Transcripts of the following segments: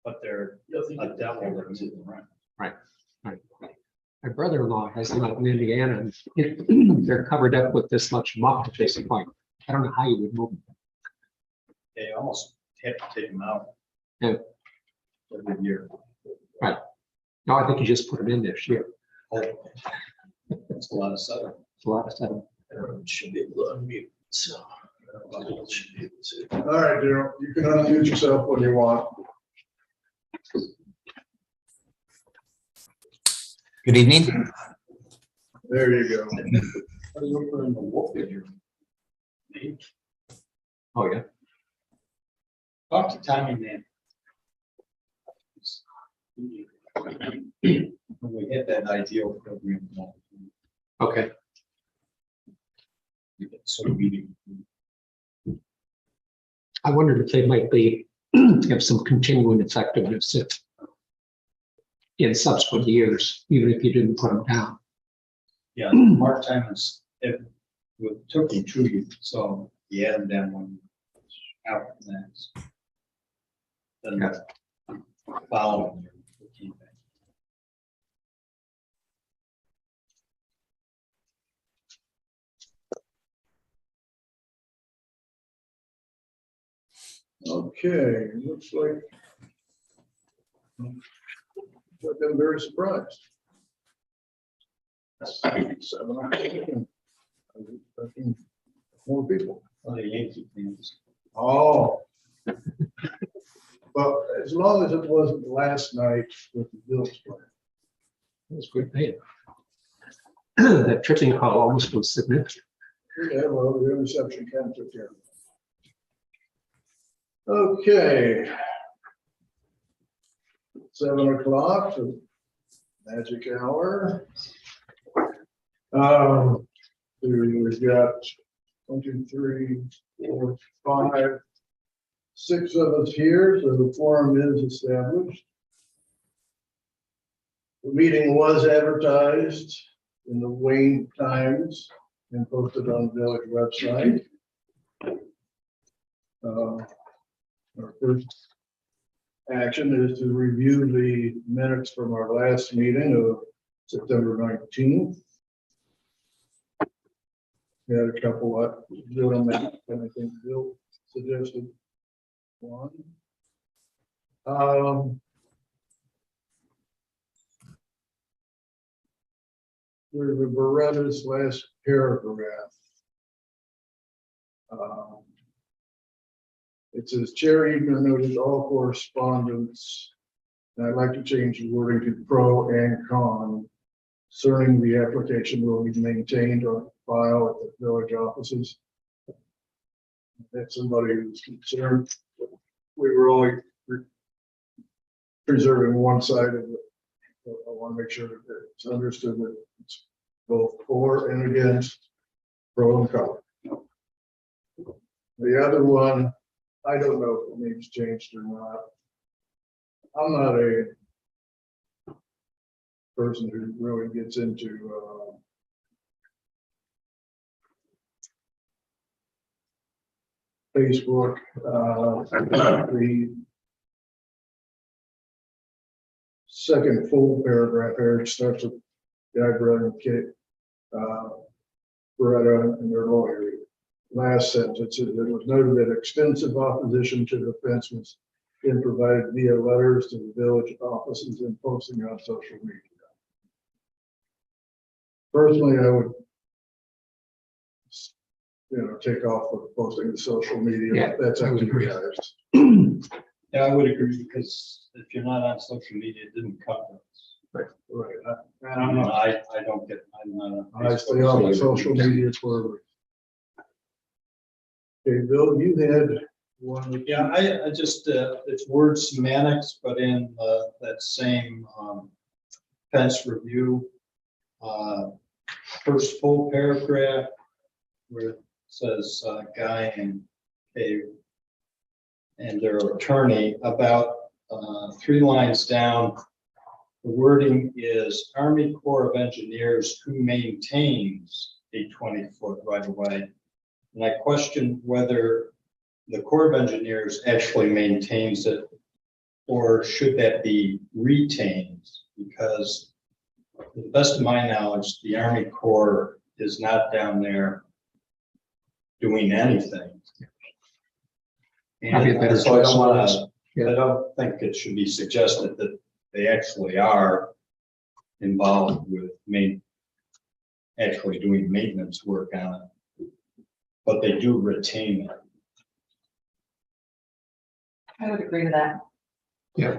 but they're a devil that's in the rent. Right. My brother-in-law has them out in Indiana, and they're covered up with this much muck at this point. I don't know how you would move them. They almost have to take them out. Yeah. Every year. Right. No, I think you just put them in this year. Oh, that's a lot of setup. It's a lot of stuff. Everyone should be able to unmute, so. Should be able to. All right, Daryl, you can unmute yourself when you want. Good evening. There you go. Are you over in the wolf figure? Oh, yeah. Talk to Tommy, man. When we hit that ideal program. Okay. We get sort of meeting. I wondered if they might be have some continuing effectiveness in subsequent years, even if you didn't put them down. Yeah, part-time is, it took you 2 years, so you add them down one out next. Then the following year. we came back. Okay, looks like I've been very surprised. 7 more people. Oh, the Yankee fans. Oh. But as long as it wasn't last night with the Bills playing. That was good pay. That tripping call almost was significant. Yeah, well, the interception kind of took care of it. Okay. 7 o'clock, the magic hour. We've got 1, 2, 3, 4, 5, 6 of us here, so the forum is established. The meeting was advertised in the Wayne Times and posted on the village website. Our first action is to review the minutes from our last meeting of September 19th. We had a couple of doing that, and I think Bill suggested one. There's a Beretta's last paragraph. It says, Chair Eaton noted all correspondence, and I'd like to change the wording to pro and con concerning the application will be maintained on file at the village offices. If somebody who's concerned, we were only preserving one side of it. I want to make sure that it's understood that it's both for and against, pro and con. The other one, I don't know if it needs changed or not. I'm not a person who really gets into Facebook. The second full paragraph here, it starts with Guy Brother and Kate Beretta and their lawyer. Last sentence, it says, it was noted that extensive opposition to the fence was been provided via letters to the village offices and posting on social media. Personally, I would, take off with posting to social media. Yeah, That's up to agree. you guys. Yeah, I would agree, because if you're not on social media, it didn't cover us. Right. I don't know, I don't get, I'm not on. I stay off of social media for. Okay, Bill, you had one. Yeah, I just, it's word semantics, but in that same fence review, first full paragraph where it says Guy and Kay and their attorney, about 3 lines down, the wording is Army Corps of Engineers who maintains a 20-foot right of way. And I question whether the Corps of Engineers actually maintains it or should that be retained? Because to the best of my knowledge, the Army Corps is not down there doing anything. Probably a better And so I choice don't want of to, Yeah. I don't think it should be suggested that they actually are involved with actually doing maintenance work on it. But they do retain it. I would agree with that. Okay.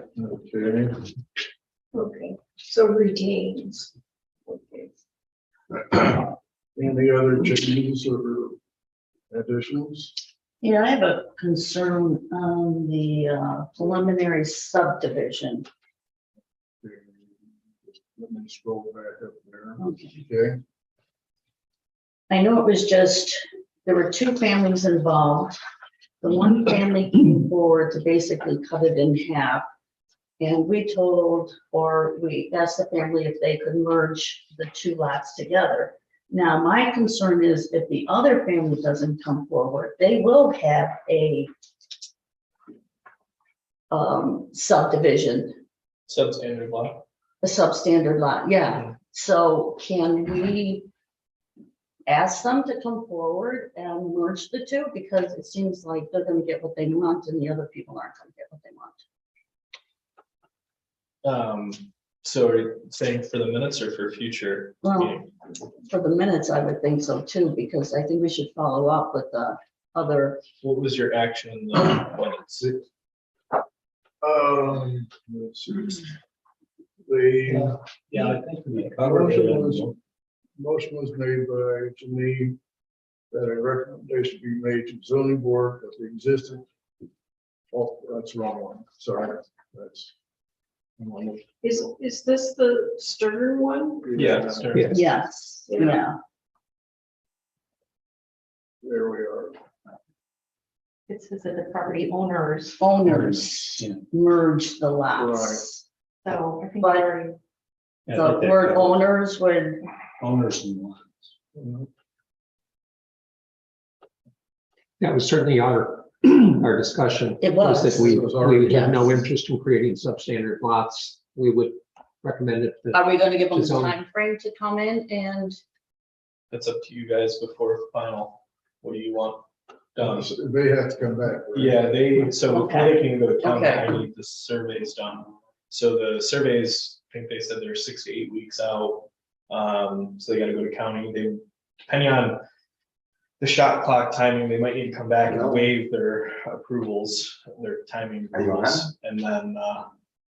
Okay, so retains. Okay. Any other changes or additions? Yeah, I have a concern on the preliminary subdivision. Let me scroll back up there. Okay. Okay. I know it was just, there were two families involved. The one family came forward to basically cut it in half. And we asked the family if they could merge the two lots together. Now, my concern is if the other family doesn't come forward, they will have a subdivision, Substandard lot. a substandard lot, yeah. So can we ask them to come forward and merge the two? Because it seems like they're gonna get what they want and the other people aren't gonna get what they want. So are you saying for the minutes or for future? Well, meeting? for the minutes, I would think so too, because I think we should follow up with the other. What was your action in the minutes? Let's see. The Yeah, I think we covered it. motion was made by Janine that a recommendation be made to zoning board of the existing. Oh, that's the wrong one. Sorry. That's. Is this the Stern one? Yeah, sure. Yes. Yes, Yeah. yeah, There we are. It says that the property owners, owners Yeah. merge the lots. so I think. But- Larry- Yeah, I The think they word covered owners would, owners and lots. That was certainly our, our discussion. It was. That we It was our- we have no yes. interest in creating substandard lots. We would recommend it. that- are we gonna give them a To zone. time frame to come in and, That's up to you guys before final. What do you want done? They have to come back. right? Yeah, so before Okay. they can go to county, Okay. I need the surveys done. So the surveys, I think they said they're 6 to 8 weeks out. So they gotta go to county. They, depending on the shot clock timing, they might need to come back and waive their approvals, their timing rules, and then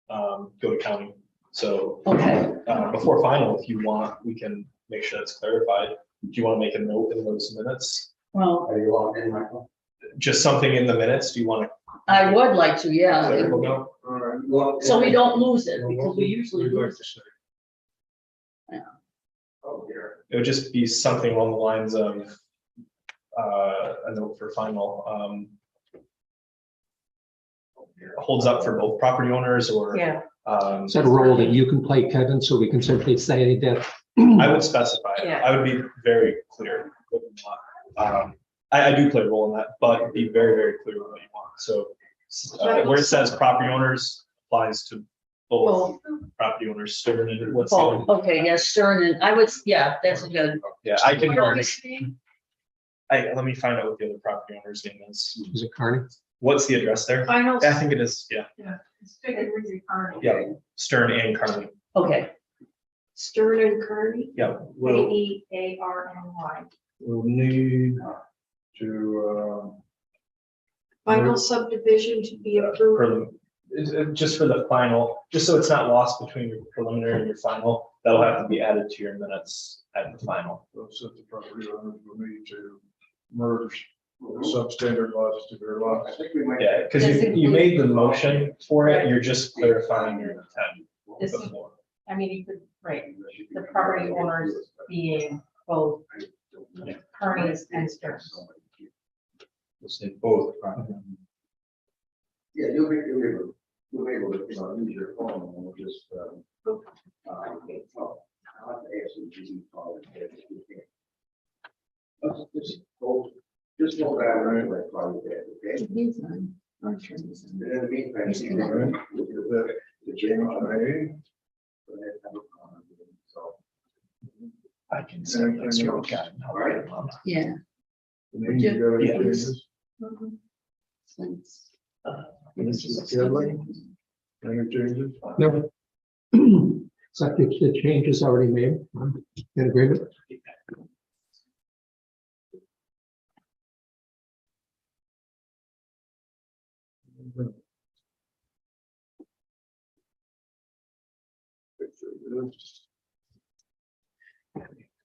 go to county. So okay, before final, if you want, we can make sure that's clarified. Do you want to make a note in those minutes? well, Are you logged in, Michael? Just something in the minutes? Do you want I would like to, to? yeah, No? All right. Well, so we don't lose it, Well, because what we would usually you like lose to it. say? Oh, dear. It would just be something along the lines of a note for final. Holds up for both property owners or. Yeah, Is that a role that you can play, Kevin, so we can simply say that? I would specify, it. Yeah. I would be very clear. What you want. I do play a role in that, but be very, very clear with what you want. So where it says property owners applies to both property owners, Stern and what's the Oh, other? okay, yes, Stern, and I would, yeah, that's a good, Yeah, I can, What are we saying? let me find out what the other property owner's name is. Is it Carney? What's the address there? Final. I think it is, yeah, It's figured with your Carney. yeah, Stern and Carly. okay, Stern and Kearney, Yeah, Well, KEARNY. we'll need to, Final subdivision to be approved. just for the final, just so it's not lost between your preliminary and your final, that'll have to be added to your minutes at the final. set the property owners will need to merge substandard lots to their I lots. think we might. Yeah, because you made the motion for it, you're just clarifying your intent This is- before. I mean, you could, right, the property owners being both Kearney's and Stern. Let's say both. Yeah, you'll be able to, use your phone and we'll just, well, I'll have to ask you if you can call it. Just hold that right, like, call it that, okay? he's on, our turn is on. And in the meantime, He's you connected. can, we'll that the change made. I can send this to your guy. Yeah. And then you got any Yeah. changes? Since- Mr. Kelly, any changes? No. So I think the change is already made. I'm in agreement.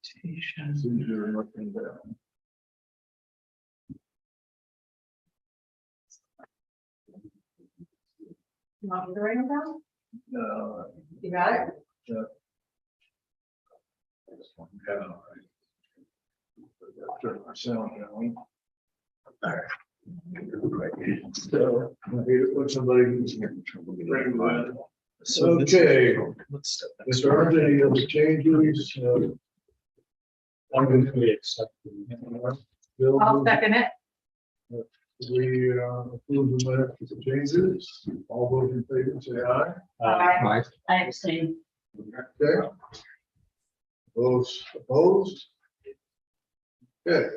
Since you're looking down. You want me to write them down? No. You got it? Turn my sound down. So, I hate it when somebody who's bring that. Okay, if there aren't any other changes, I'm going to accept. Bill, I'll second it. we approve the minutes with the changes. All those in favor say aye. Aye. Right. I abstain. Okay. Those opposed? Okay.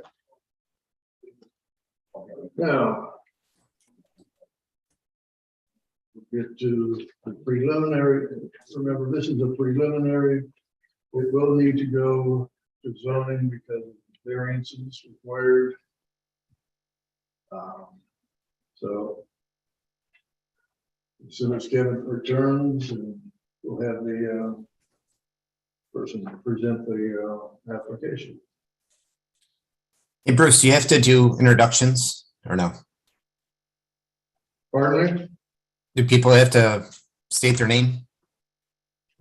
Now. we Get to the preliminary, remember, this is a preliminary. It will need to go to zoning because variances required. So. As soon as Kevin returns, and we'll have the person present the application. Hey, Bruce, do you have to do introductions or no? Pardon me? Do people have to state their name?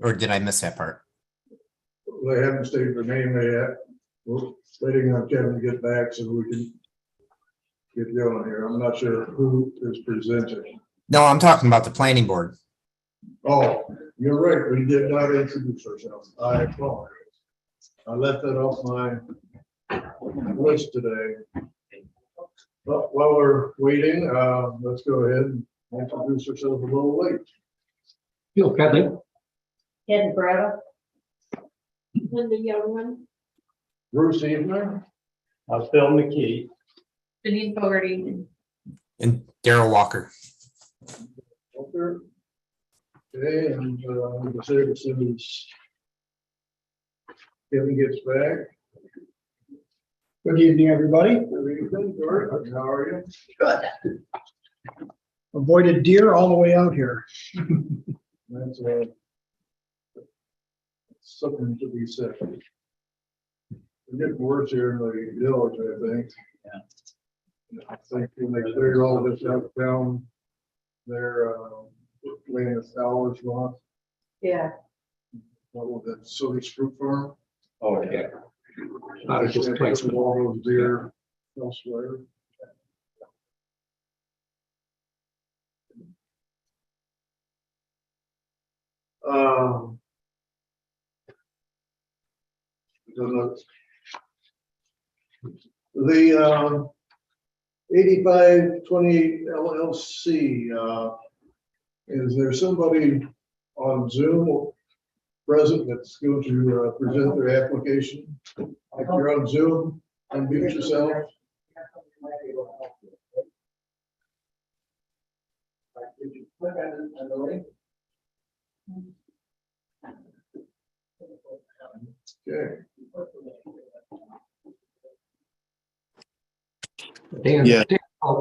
Or did I miss that part? They haven't stated their name yet. We're waiting on Kevin to get back so we can get going here. I'm not sure who is presenting. No, I'm talking about the planning board. Oh, you're right. We did not introduce ourselves. I apologize. I left that off my list today. But while we're waiting, let's go ahead and introduce ourselves a little late. Bill Pedley. Ed Beretta. Linda Youngman. Bruce Evener. Bill McKee. Janine Fogarty. And Daryl Walker. Okay, and I'm gonna say as soon as Kevin gets back. Good evening, everybody. Good evening, George. How are you? Good. Avoided deer all the way out here. That's something to be said. It's getting worse here in the village, I think. Yeah. I think when they cleared all of this out down there, laying the flowers off. Yeah. What was that, Silly's Fruit Farm? Oh, yeah. Not a just placement. All those deer elsewhere. The 8528 LLC, is there somebody on Zoom present that's going to present their application? If you're on Zoom, unmute yourself. Okay. Dan, Yeah. Dan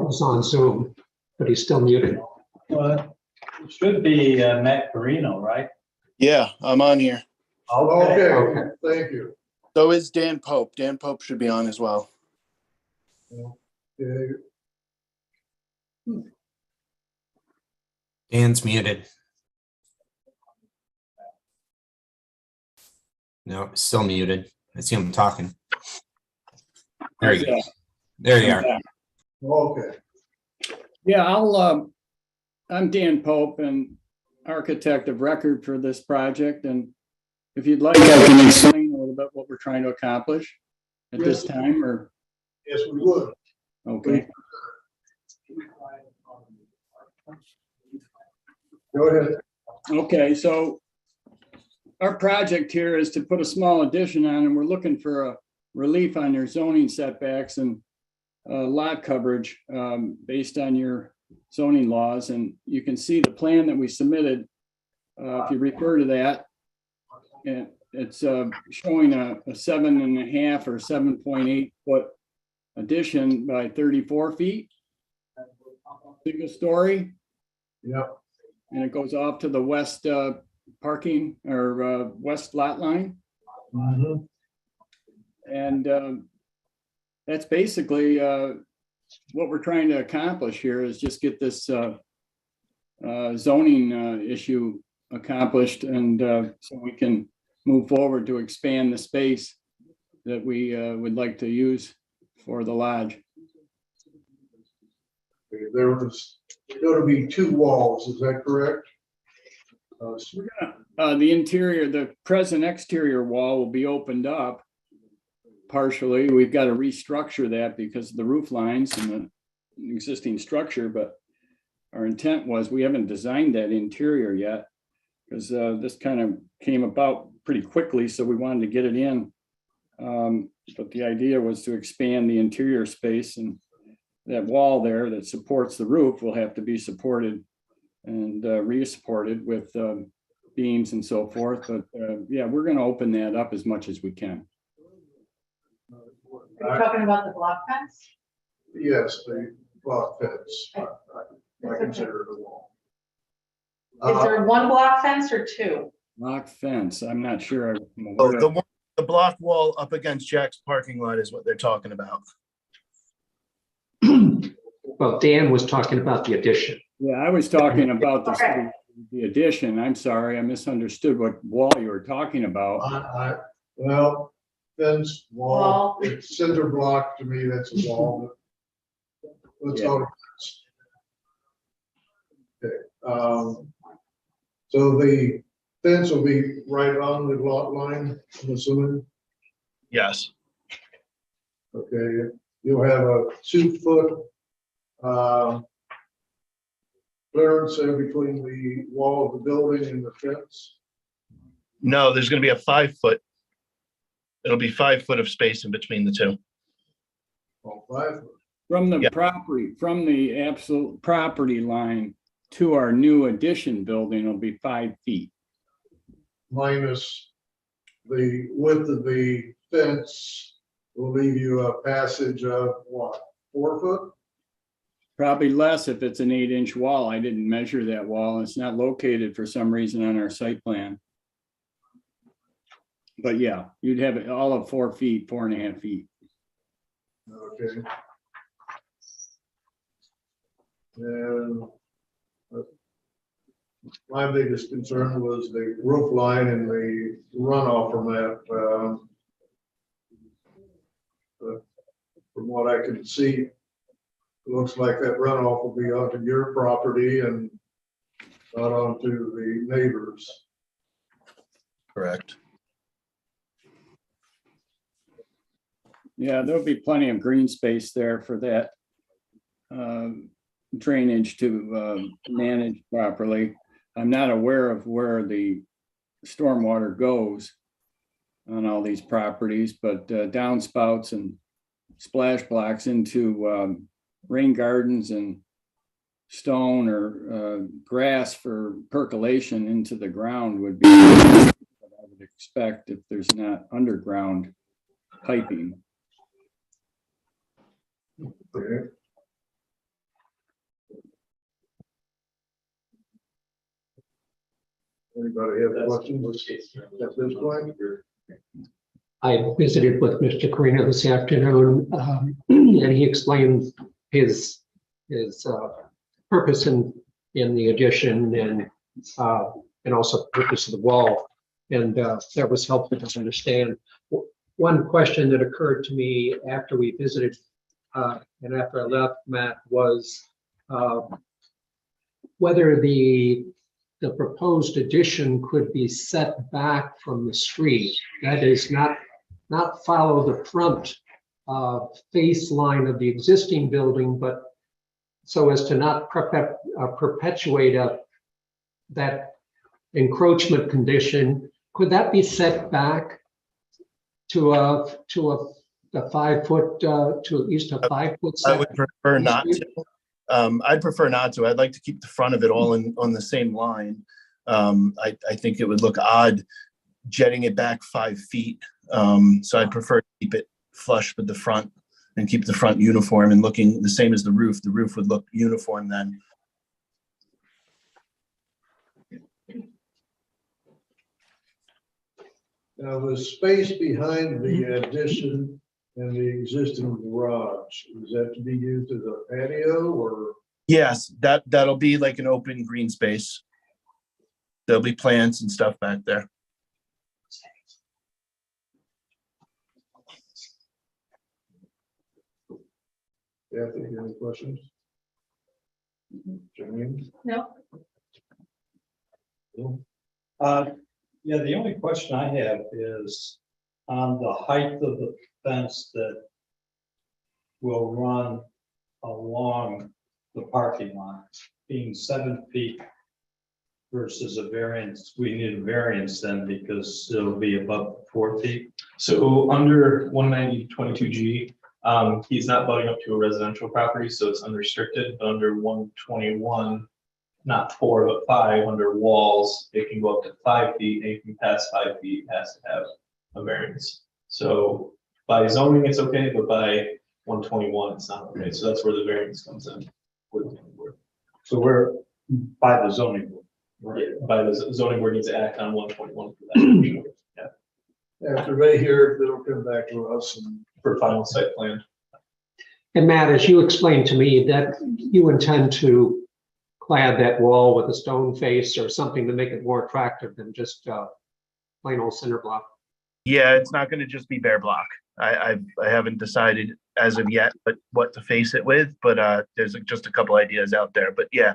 is on Zoom, but he's still muted. It should be Matt Carino, right? Yeah, I'm on here. Okay, thank you. So is Dan Pope. Dan Pope should be on as well. Okay. Dan's muted. No, still muted. I see him talking. There you go. There you are. Okay. Yeah, I'm Dan Pope and architect of record for this project. And if you'd like, I can explain a little bit what we're trying to accomplish at this time, or, Yes, we would. okay. Go ahead. Okay, so our project here is to put a small addition on, and we're looking for a relief on your zoning setbacks and lot coverage based on your zoning laws. And you can see the plan that we submitted. If you refer to that, and it's showing a 7.5 or 7.8 foot addition by 34 feet. Single story. Yep. And it goes off to the west parking or west lot line. Mhm. And that's basically what we're trying to accomplish here is just get this zoning issue accomplished, and so we can move forward to expand the space that we would like to use for the lodge. Okay, there was going to be 2 walls, is that correct? The interior, the present exterior wall will be opened up partially. We've got to restructure that because of the roof lines and the existing structure, but our intent was, we haven't designed that interior yet because this kind of came about pretty quickly, so we wanted to get it in. But the idea was to expand the interior space, and that wall there that supports the roof will have to be supported and re-supported with beams and so forth. But yeah, we're going to open that up as much as we can. Are you talking about the block fence? Yes, the block fence. I consider it a wall. Is there one block fence or 2? Block fence, I'm not sure. Oh, the block wall up against Jack's parking lot is what they're talking about. Well, Dan was talking about the addition. Yeah, I was talking about Okay. the addition. I'm sorry, I misunderstood what wall you were talking about. Well, fence, wall, Wall. it's cinder block, to me, that's a wall. But let's go. Okay, so the fence will be right on the lot line, I'm assuming? Yes. Okay, you'll have a 2-foot clearance there between the wall of the building and the fence. No, there's going to be a 5-foot. It'll be 5 foot of space in between the two. Oh, 5 foot. From the Yeah. property, from the absolute property line to our new addition building will be 5 feet. Minus the width of the fence will leave you a passage of what, 4 foot? Probably less if it's an 8-inch wall. I didn't measure that wall. It's not located for some reason on our site plan. But yeah, you'd have it all of 4 feet, 4.5 feet. Okay. And my biggest concern was the roof line and the runoff from that. But from what I can see, it looks like that runoff will be onto your property and not onto the neighbors. Correct. Yeah, there'll be plenty of green space there for that drainage to manage properly. I'm not aware of where the stormwater goes on all these properties, but downspouts and splash blocks into rain gardens and stone or grass for percolation into the ground would be what I would expect if there's not underground piping. Okay. Anybody have questions at this point? I visited with Mr. Carino this afternoon, and he explained his purpose in the addition and also the purpose of the wall. And that was helpful to understand. One question that occurred to me after we visited and after I left, Matt, was whether the proposed addition could be set back from the street. That is, not follow the front face line of the existing building, but so as to not perpetuate a that encroachment condition, could that be set back to a 5 foot, to at least a 5 foot? I would prefer not to. I'd prefer not to. I'd like to keep the front of it all on the same line. I think it would look odd jetting it back 5 feet. So I'd prefer to keep it flush with the front and keep the front uniform and looking the same as the roof. The roof would look uniform then. Now, the space behind the addition and the existing garage, is that to be used as a patio or? Yes, that'll be like an open green space. There'll be plants and stuff back there. Kathy, any questions? James? No, Yeah, the only question I have is on the height of the fence that will run along the parking lot, being 7 feet versus a variance. We need a variance then because it'll be above 4 feet. So under 190.22G, he's not butting up to a residential property, so it's unrestricted, but under 121, not 4, but 5, under walls, it can go up to 5 feet, and you can pass 5 feet, it has to have a variance. So by zoning, it's okay, but by 121, it's not okay. So that's where the variance comes in. So we're by the zoning board. Yeah, by the zoning board needs to act on 121 for that. Yeah, After they hear it, they'll come back to us and for final site plan. And Matt, as you explained to me, that you intend to clad that wall with a stone face or something to make it more attractive than just plain old cinder block. Yeah, it's not going to just be bare block. I haven't decided as of yet, but what to face it with. But there's just a couple ideas out there. But yeah,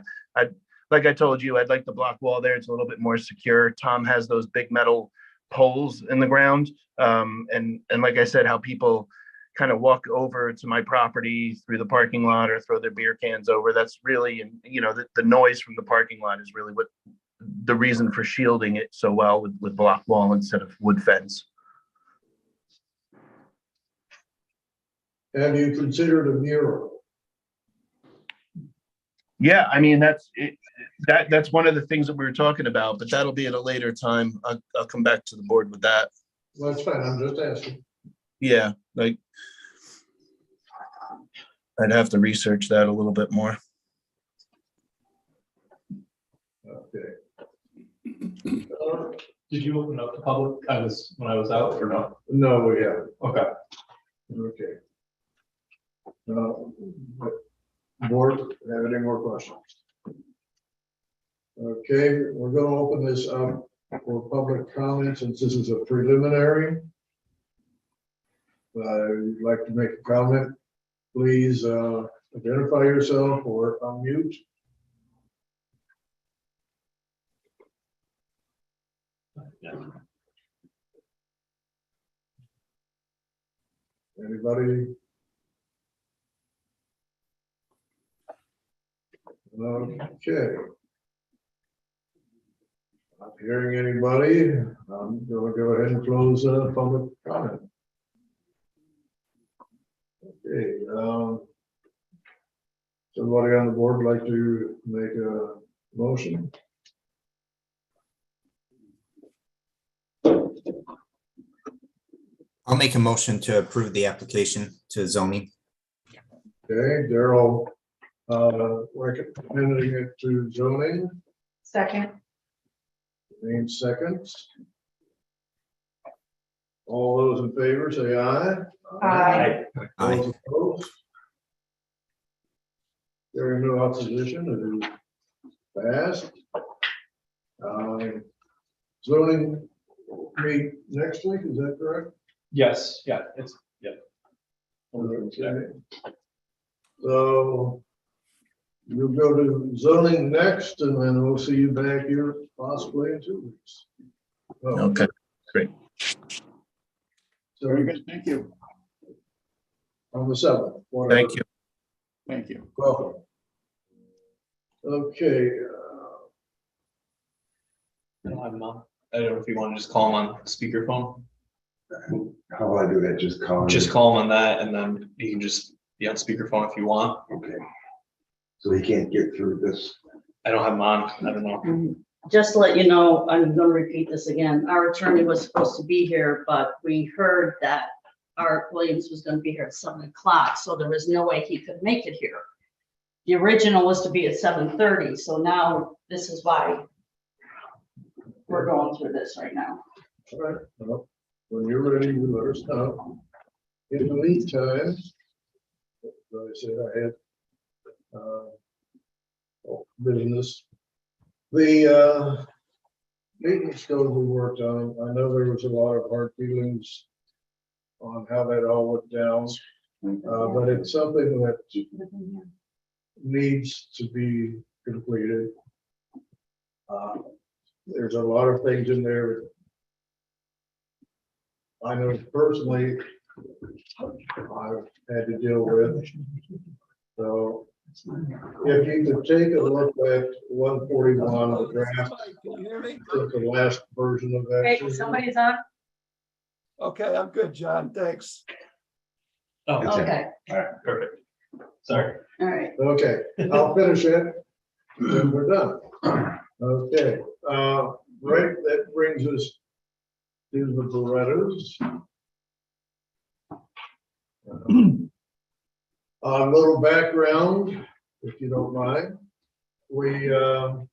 like I told you, I'd like the block wall there. It's a little bit more secure. Tom has those big metal poles in the ground, and like I said, how people kind of walk over to my property through the parking lot or throw their beer cans over. That's really, and the noise from the parking lot is really what the reason for shielding it so well with block wall instead of wood fence. have you considered a mural? Yeah, I mean, that's it. That's one of the things that we were talking about, but that'll be at a later time. I'll come back to the board with that. Well, that's fine, I'm just asking. Yeah, like I'd have to research that a little bit more. Okay. Did you open up to public? When I was out or no? No, we haven't. Okay. Okay. Board, have any more questions? Okay, we're gonna open this up for public comment since this is a preliminary. If you'd like to make a comment, please identify yourself or unmute. Anybody? Okay. Not hearing anybody, I'm gonna go ahead and close public comment. Okay, somebody on the board like to make a motion? I'll make a motion to approve the application to zoning. Okay, Daryl, recommending it to zoning, Second. Name seconds. All those in favor, say aye. Aye. Aye. Those opposed? There is no opposition, it is passed. Zoning meet next week, is that correct? Yes, yeah, Okay. So you'll go to zoning next and then we'll see you back here possibly in 2 weeks. Oh, Okay, great. so Very good, thank you. on the 7th. Thank you. Thank you. Welcome. Okay. I don't have him on. I don't know if you want to just call him on speakerphone. How will I do that? Just call him? Just call him on that and then you can just be on speakerphone if you want. Okay. So he can't get through this. I don't have him on. I don't know. Just to let you know, I'm gonna repeat this again. Our attorney was supposed to be here, but we heard that Art Williams was gonna be here at 7 o'clock, so there was no way he could make it here. The original was to be at 7:30, so now this is why we're going through this right now. All right, well, when you're ready, you let us know. In the meantime, as I said, I had business. The maintenance code we worked on, I know there was a lot of hard feelings on how that all went down, but it's something that needs to be completed. There's a lot of things in there I know personally I've had to deal with. So if you could take a look at 141, the draft, the last version of that. Okay, somebody's on. Okay, I'm good, John, thanks. Oh, Okay, perfect. Sorry. all right. Okay, I'll finish it, then we're done. Okay, right, that brings us to the Berettas. A little background, if you don't mind. We, at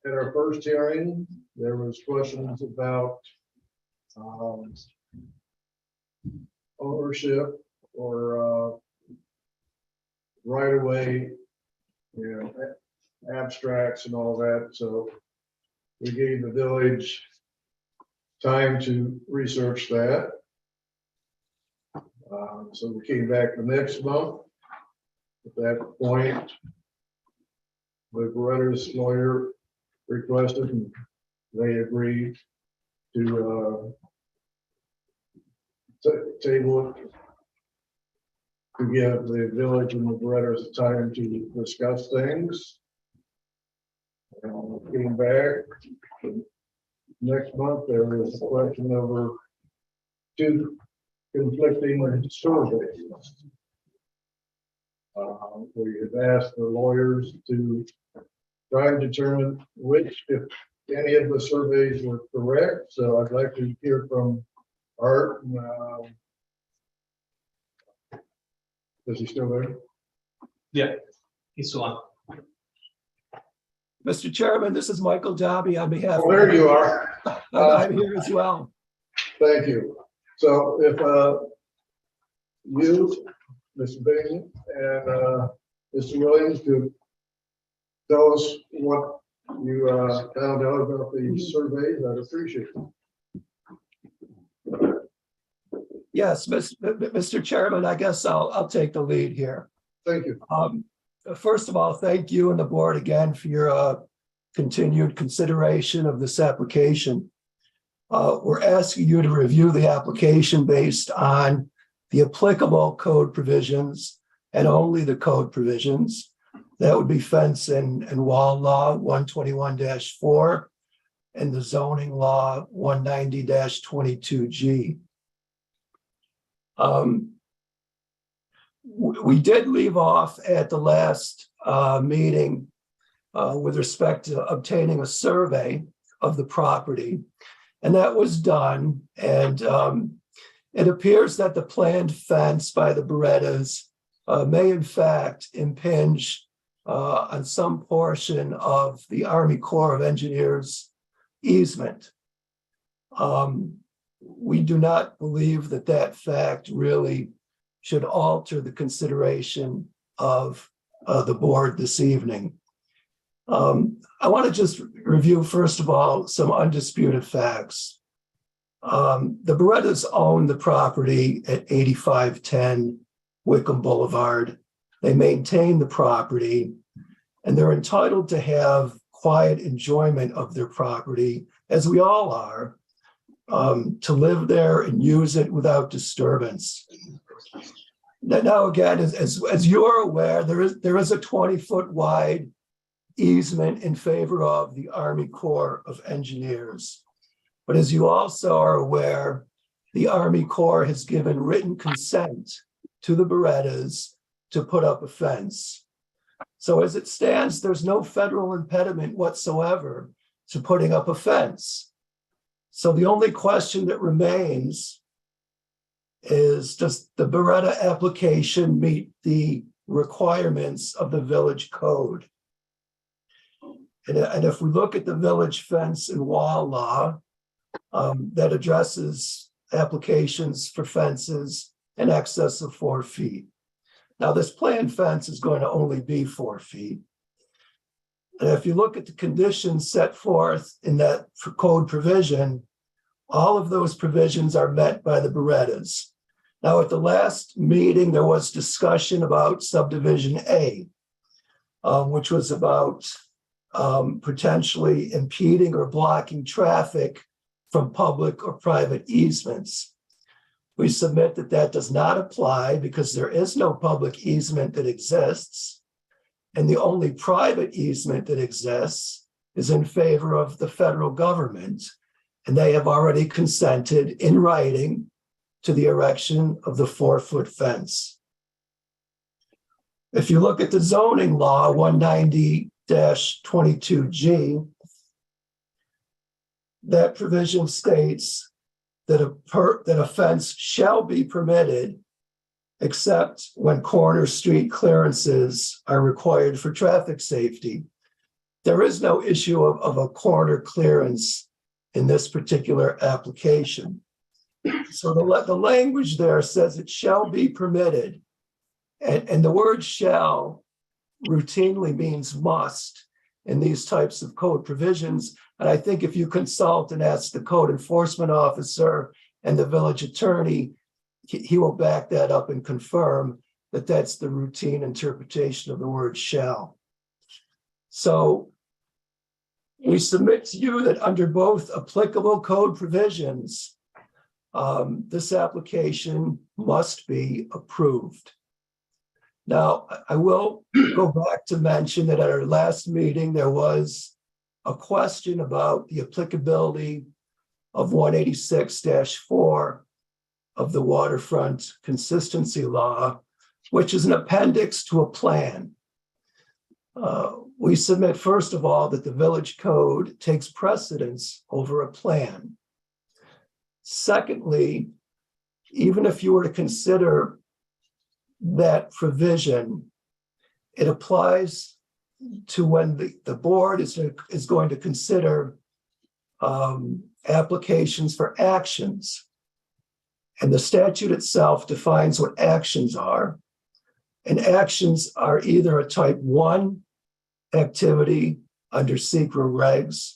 our first hearing, there was questions about ownership or right of way, you know, abstracts and all that. So we gave the village time to research that. So we came back the next month. At that point, the Beretta's lawyer requested and they agreed to table it to give the village and the Beretta's time to discuss things. Came back next month, there was a question over two conflicting surveys. We had asked the lawyers to try and determine which, if any of the surveys were correct. So I'd like to hear from Art. Is he still there? Yeah, he's still on. Mr. Chairman, this is Michael Dobby on behalf. Oh, there you are. I'm here as well. Thank you. So if you, Mr. Bing, and Mr. Williams could tell us what you found out about the surveys, I'd appreciate it. Yes, Mr. Chairman, I guess I'll take the lead here. Thank you. First of all, thank you and the board again for your continued consideration of this application. We're asking you to review the application based on the applicable code provisions and only the code provisions. That would be fence and wall law 121-4 and the zoning law 190-22G. We did leave off at the last meeting with respect to obtaining a survey of the property, and that was done. And it appears that the planned fence by the Berettas may in fact impinge on some portion of the Army Corps of Engineers easement. We do not believe that that fact really should alter the consideration of the board this evening. I want to just review, first of all, some undisputed facts. The Berettas own the property at 8510 Wickham Boulevard. They maintain the property, and they're entitled to have quiet enjoyment of their property, as we all are, to live there and use it without disturbance. Now, again, as you're aware, there is a 20-foot wide easement in favor of the Army Corps of Engineers. But as you also are aware, the Army Corps has given written consent to the Berettas to put up a fence. So as it stands, there's no federal impediment whatsoever to putting up a fence. So the only question that remains is, does the Beretta application meet the requirements of the village code? And if we look at the village fence and wall law, that addresses applications for fences in excess of 4 feet. Now, this planned fence is going to only be 4 feet. And if you look at the conditions set forth in that code provision, all of those provisions are met by the Berettas. Now, at the last meeting, there was discussion about subdivision A, which was about potentially impeding or blocking traffic from public or private easements. We submit that that does not apply because there is no public easement that exists. And the only private easement that exists is in favor of the federal government. And they have already consented in writing to the erection of the 4-foot fence. If you look at the zoning law 190-22G, that provision states that a fence shall be permitted except when corner street clearances are required for traffic safety. There is no issue of a corner clearance in this particular application. So the language there says it shall be permitted. And the word shall routinely means must in these types of code provisions. And I think if you consult and ask the code enforcement officer and the village attorney, he will back that up and confirm that that's the routine interpretation of the word shall. So we submit to you that under both applicable code provisions, this application must be approved. Now, I will go back to mention that at our last meeting, there was a question about the applicability of 186-4 of the waterfront consistency law, which is an appendix to a plan. We submit, first of all, that the village code takes precedence over a plan. Secondly, even if you were to consider that provision, it applies to when the board is going to consider applications for actions. And the statute itself defines what actions are. And actions are either a type 1 activity under SEQR regs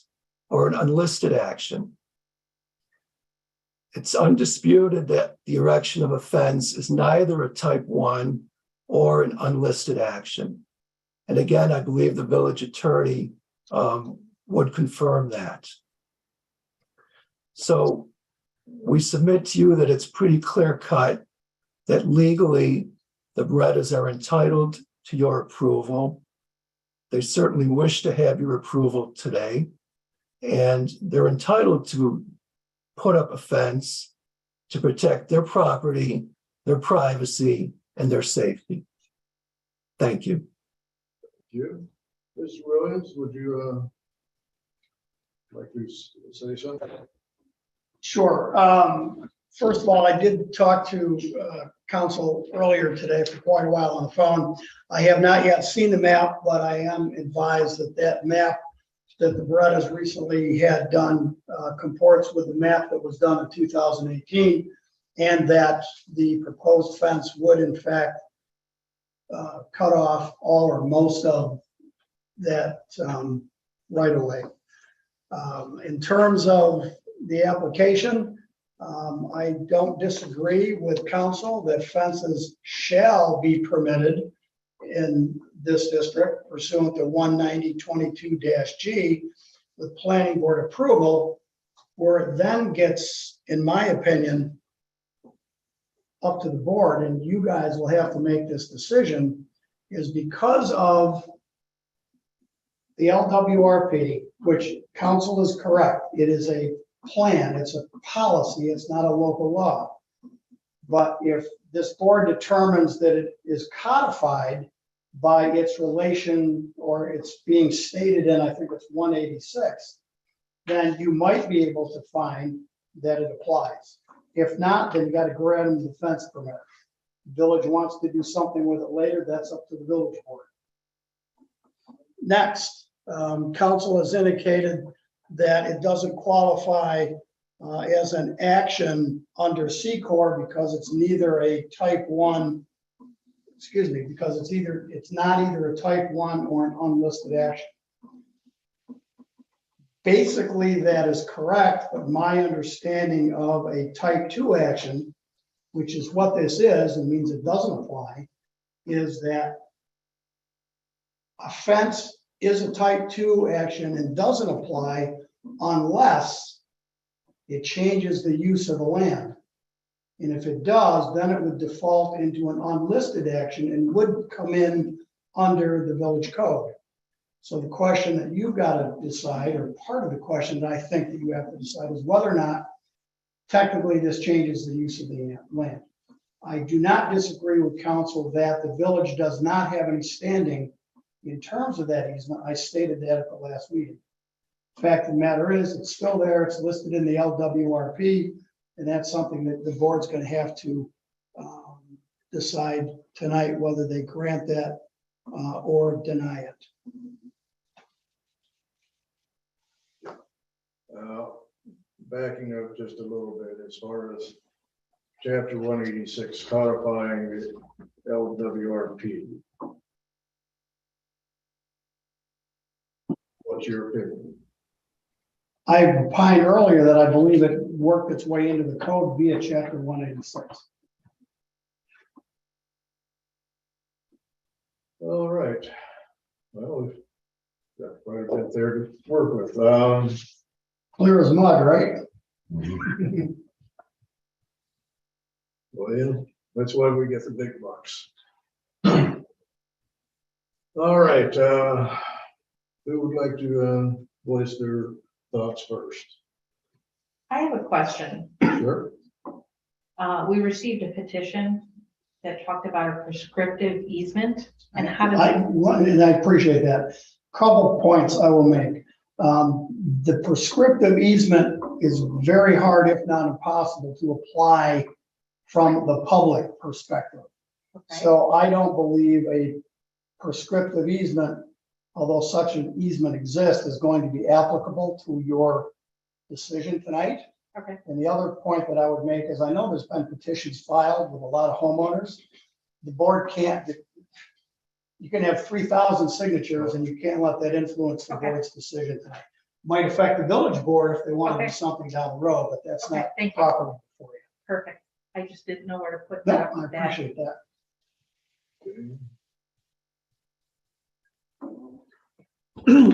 or an unlisted action. It's undisputed that the erection of a fence is neither a type 1 or an unlisted action. And again, I believe the village attorney would confirm that. So we submit to you that it's pretty clear cut that legally the Berettas are entitled to your approval. They certainly wish to have your approval today, and they're entitled to put up a fence to protect their property, their privacy, and their safety. Thank you. Thank you. Mr. Williams, would you like to say something? Sure. First of all, I did talk to council earlier today for quite a while on the phone. I have not yet seen the map, but I am advised that that map that the Berettas recently had done comports with the map that was done in 2018, and that the proposed fence would in fact cut off all or most of that right of way. In terms of the application, I don't disagree with council that fences shall be permitted in this district pursuant to 190-22-G with planning board approval. Where it then gets, in my opinion, up to the board, and you guys will have to make this decision, is because of the LWRP, which council is correct, it is a plan, it's a policy, it's not a local law. But if this board determines that it is codified by its relation, or it's being stated in, I think it's 186, then you might be able to find that it applies. If not, then you got to grant them the fence permit. Village wants to do something with it later, that's up to the village board. Next, council has indicated that it doesn't qualify as an action under SEQR because it's neither a type 1, because it's not either a type 1 or an unlisted action. Basically, that is correct, but my understanding of a type 2 action, which is what this is and means it doesn't apply, is that a fence is a type 2 action and doesn't apply unless it changes the use of the land. And if it does, then it would default into an unlisted action and would come in under the village code. So the question that you've got to decide, or part of the question that I think that you have to decide, is whether or not technically this changes the use of the land. I do not disagree with council that the village does not have any standing in terms of that easement. I stated that at the last meeting. Fact of the matter is, it's still there, it's listed in the LWRP, and that's something that the board's going to have to decide tonight whether they grant that or deny it. Backing up just a little bit, as far as chapter 186 codifying the LWRP. What's your opinion? I opined earlier that I believe it worked its way into the code via chapter 186. All right. Well, we've got quite a bit there to work with. Clear as mud, right? Well, that's why we get the big bucks. All right. Who would like to voice their thoughts first? I have a question. Sure. We received a petition that talked about a prescriptive easement and how does And I appreciate that. Couple points I will make. The prescriptive easement is very hard, if not impossible, to apply from the public perspective. Okay. So I don't believe a prescriptive easement, although such an easement exists, is going to be applicable to your decision tonight. Okay. And the other point that I would make is I know there's been petitions filed with a lot of homeowners. The board can't, you can have 3,000 signatures and you can't let that influence the board's decision tonight. Might affect the village board if they want to do something down the road, but that's not proper for you. Perfect. I just didn't know where to put No, that. I appreciate that.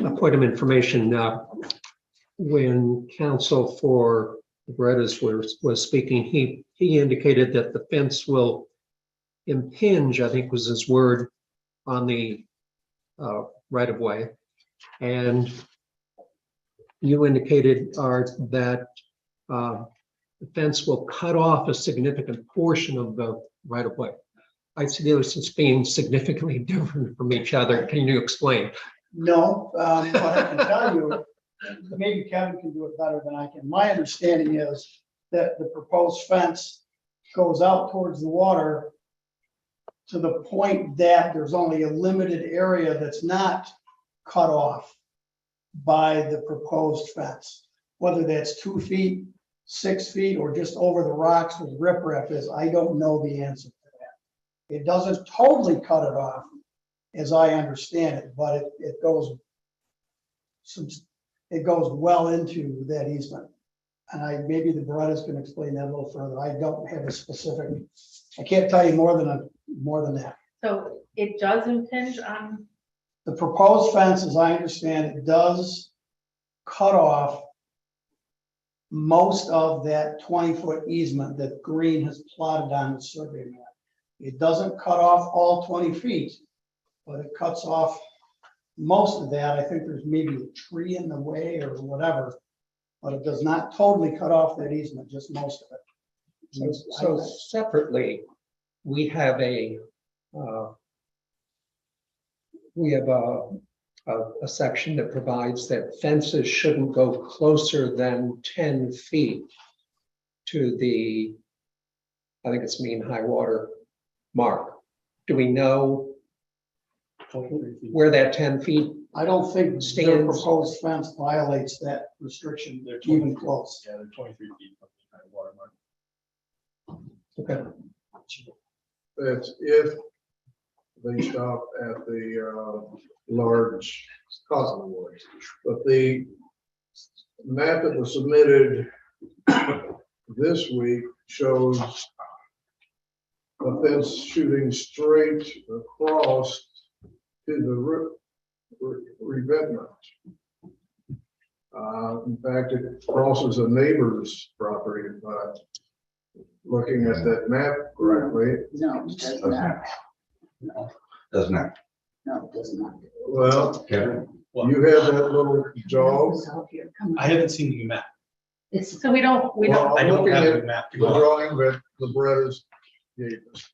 A point of information, when counsel for the Berettas was speaking, he indicated that the fence will impinge, I think was his word, on the right of way. And you indicated, Art, that the fence will cut off a significant portion of the right of way. I see those as being significantly different from each other. Can you explain? No, but I can tell you, maybe Kevin can do it better than I can. My understanding is that the proposed fence goes out towards the water to the point that there's only a limited area that's not cut off by the proposed fence. Whether that's 2 feet, 6 feet, or just over the rocks with riprap is, I don't know the answer to that. It doesn't totally cut it off, as I understand it, but it goes well into that easement. And maybe the Berettas can explain that a little further. I don't have a specific, I can't tell you more than that. So it does impinge on, The proposed fence, as I understand it, does cut off most of that 20-foot easement that Green has plotted on the survey map. It doesn't cut off all 20 feet, but it cuts off most of that. I think there's maybe a tree in the way or whatever, but it does not totally cut off that easement, just most of it. So separately, we have a section that provides that fences shouldn't go closer than 10 feet to the, I think it's mean high water mark. Do we know where that 10 feet? I don't think their Stands. proposed fence violates that restriction, They're even close. Yeah, they're 23 feet from the high water mark. Okay. That's if they stop at the large cosmos. But the map that was submitted this week shows a fence shooting straight across to the revetment. In fact, it crosses a neighbor's property, but looking at that map correctly. No, it does not. No, Does not. no, it does not. Well, Kevin? you have that little jog. It's out here, come on. I haven't seen the map. It's, So we don't, Well, I I'm don't looking have at the map to the go off. drawing that the Berettas gave us.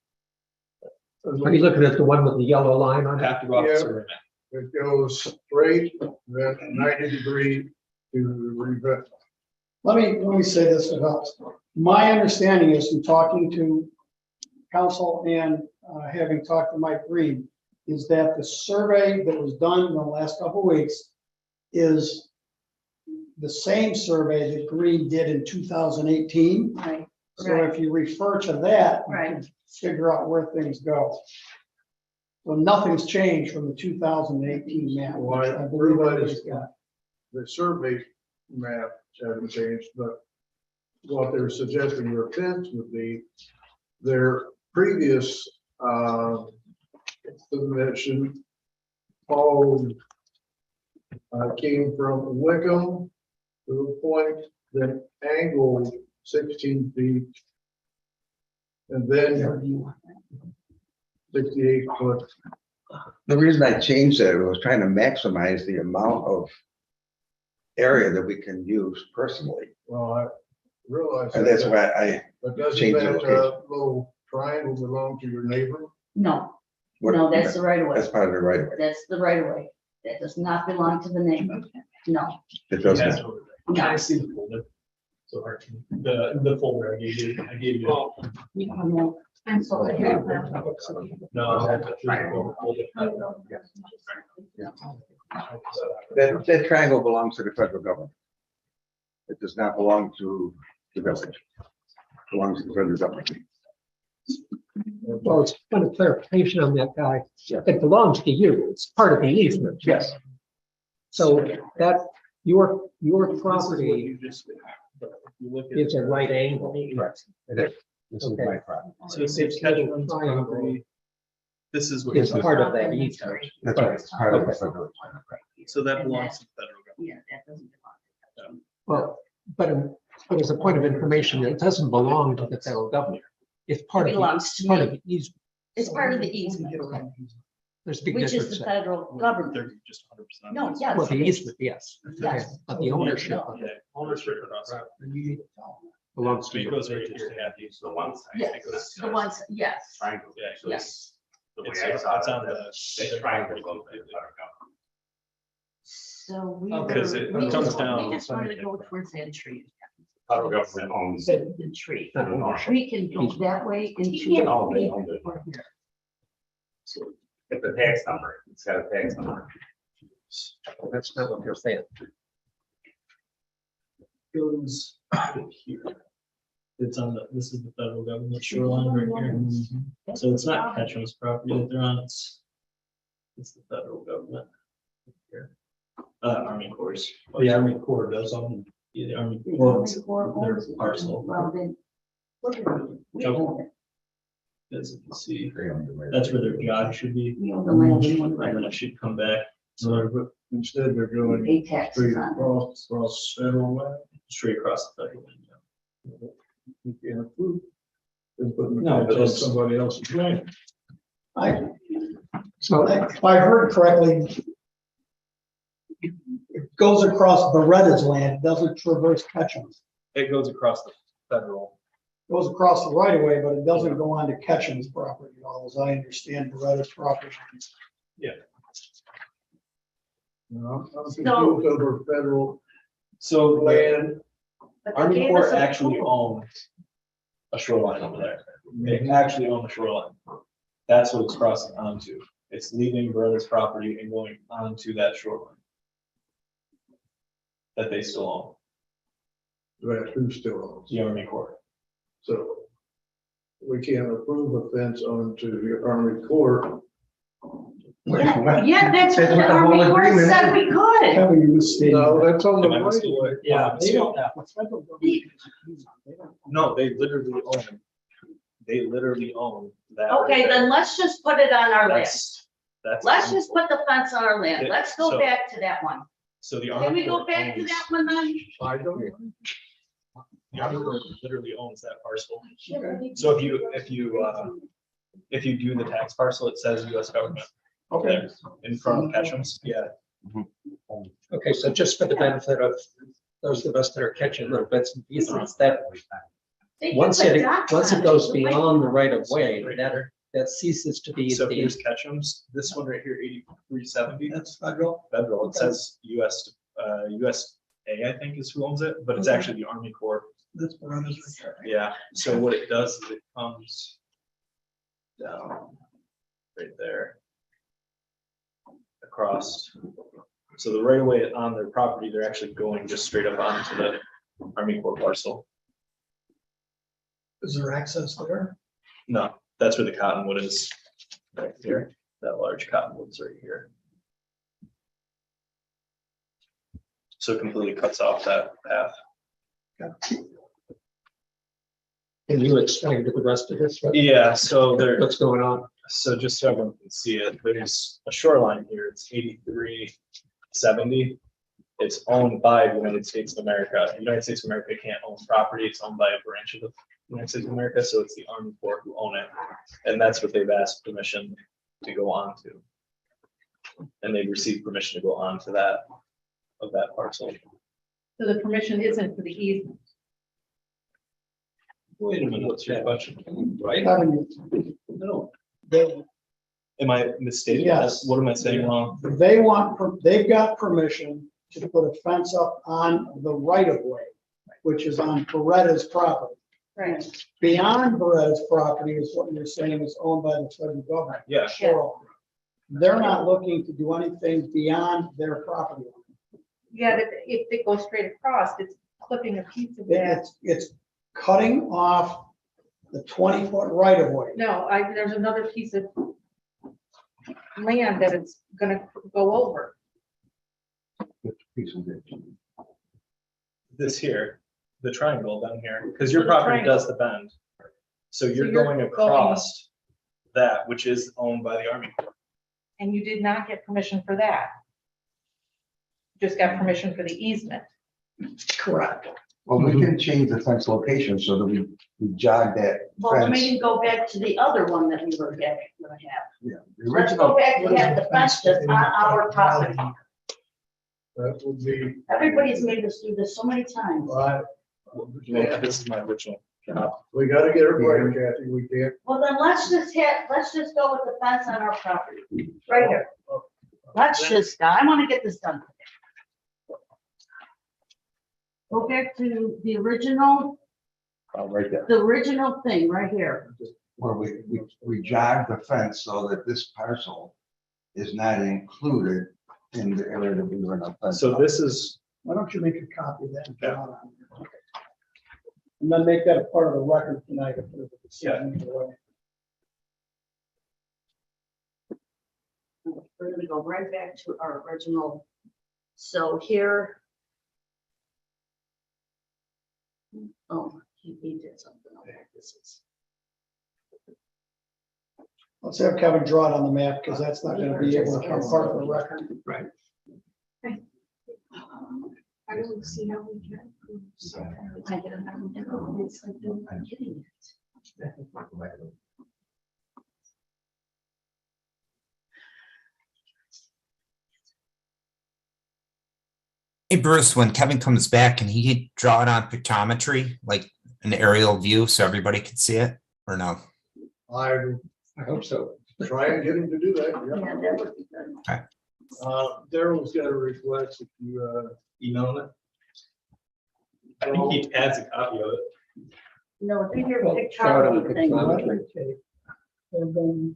Are you looking at the one with the yellow line on I it? have to go off the Yeah. survey map. It goes straight, then 90-degree to the revetment. Let me say this, if it helps. My understanding is from talking to council and having talked to Mike Green, is that the survey that was done in the last couple of weeks is the same survey that Green did in 2018. right, So if you refer to that, you Right. can figure out where things go. So nothing's changed from the 2018 map. which Well, I I believe realize everybody's got. the survey map hasn't changed, but what they're suggesting their fence would be, their previous submission followed, came from Wickham to the point, then angled 16 feet, and then 68 foot. The reason I changed that was trying to maximize the amount of area that we can use personally. Well, I realize. And that's why I But doesn't changed the that location. little triangle belong to your neighbor? no, What- no, that's the right of That's way. part of the right of way. That's the right of way. That does not belong to the neighbor. No, It He doesn't. has it over there. Can I see the folder? So hard to, the folder I gave you, no. I'm sorry. No. That triangle belongs to the federal government. It does not belong to the village. It belongs to the federal government. Well, it's kind of clarification on that guy. It belongs to you. It's part of the easement. Yes. So that, your property is a right angle. Correct. It is. This is Okay. my property. So it's Ketchum's property. This is what. It's part of that easement. That's right. It's part of the federal. So that belongs to the federal government. Yeah, that doesn't belong to them. Well, but as a point of information, it doesn't belong to the federal government. It's part It of, belongs to part of me. the easement. It's part of the easement, There's a big which is difference the there. federal government. They're just 100%. No, yes. Well, the easement, yes. Yes. But the ownership Yeah, ownership of us. belongs to It you. goes right here, Kathy. The one side. Yes, the ones, yes, Triangle. Yeah, So yes. The way It's I saw it's it, on the. the triangle goes to the federal government. So we Oh, were, 'cause it we comes just down. we just wanted to go towards that tree. Federal government owns. The tree. Not ownership. We can go that way into. Oh, they own it. or here. It's a tax number. It's got a tax number. That's not what you're saying. Goes here. It's on the, this is the federal government shoreline right here. So it's not Ketchum's property that they're on, it's the federal government. Here. Army Corps. The Army Corps does own, yeah, the Army Corps, their parcel. Well, then. Look at it. We Okay. own it. As you can see, that's where their jog should be, We own the land in one and then right. it should come back. So but instead they're going Pay taxes straight on it. across federal land. Straight across the federal land. You can't approve. Then put them No, but on it's- somebody else's land. If I heard correctly, goes across Beretta's land, it doesn't traverse Ketchum's. It goes across the federal. Goes across the right of way, but it doesn't go on to Ketchum's property at all, as I understand Beretta's property. No, I'm confused over federal So the land. But they Army gave Corps us a actually quote. owns a shoreline over there. They actually own the shoreline. That's what it's crossing onto. It's leaving Beretta's property and going onto that shoreline. That they still That who still owns. own, the Army Corps. So we can't approve a fence onto the Army Corps. Yeah, that's what That's the what the Army whole Corps agreement said we could. Kevin, you misstated. No, that's on the Am I right of mistaken? way. Yeah. They don't have. the federal government- No, they literally own. They literally own that. Okay, right there. then let's just put it on our list. That's. Let's just put the fence on our land. Yeah, Let's go so- back to that one. So the Can Army we go Corps back to owns, that one then? I don't. the Army Corps literally owns that parcel. So if you do the tax parcel, it says US government. Okay. There, in front of Ketchum's, yeah. Okay, so just for the benefit of those of us that are catching little bits and pieces, that They once put it, dots once on it goes The way- beyond the right of way, that ceases to be So the, here's Ketchum's, this one right here, 8370. That's federal. Federal, it Okay. says USA, I think is who owns it, but it's actually the Army Corps. That's Beretta's. Yeah, so what it does is it comes down right there. Across. So the right of way on their property, they're actually going just straight up onto the Army Corps parcel. Is there access there? No, that's where the cottonwood is, right here, that large cottonwood's right here. So it completely cuts off that path. can you explain to the rest of this? Yeah, so there, What's going on? so just so everyone can see it, there's a shoreline here, it's 8370. It's owned by the United States of America. The United States of America can't own property, it's owned by a branch of the United States of America, so it's the Army Corps who own it. And that's what they've asked permission to go on to. And they've received permission to go on to that, of that parcel. So the permission isn't for the easement. Wait a minute, what's your question? Right? Kevin, No. They, Am I misstating? Yes. What am I saying wrong? they want, they've got permission to put a fence up on the right of way, which is on Beretta's property. Right. Beyond Beretta's property is what you're saying is owned by the federal government. Yeah, Sure. They're not looking to do anything beyond their property. Yeah, if it goes straight across, it's clipping a piece of that. It's cutting off the 20-foot right of way. No, there's another piece of land that it's gonna go over. this here, the triangle down here, because your So the property triangle. does the bend. So you're you're going going- across that, which is owned by the Army Corps. And you did not get permission for that. Just got permission for the easement. Correct. Well, we can change the fence location so that we jog that Well, then we fence. can go back to the other one that we were gonna have. Yeah, the Let's go original, back to have the fence that's on our property. That would be, Everybody's made us do this so many times. Well, this is my original job. we gotta get it right, Kathy, we can't. Well, then let's just go with the fence on our property, right here. Let's just, I wanna get this done. Go back to the original, right there, the original thing, right here. where we jog the fence so that this parcel is not included in the area that we were in. So this is, Why don't you make a copy of that and draw it on there? And then make that a part of the record tonight. If there's a decision either way. We're gonna go right back to our original. So here. Oh, he did something. Okay, this is. Let's have Kevin draw it on the map, because that's not gonna be able to become part of the record. Right. I don't see how we can. I get it, it's like, I'm getting it. Hey Bruce, when Kevin comes back, can he draw it on pictometry, like an aerial view so everybody could see it, or no? I hope so. try and get him to do that. Yeah. Yeah, that would be good. Daryl's got a request if you, Email it. I think he has a copy of it. No, they hear Well, picture show it on thing. pictometry. Okay. And then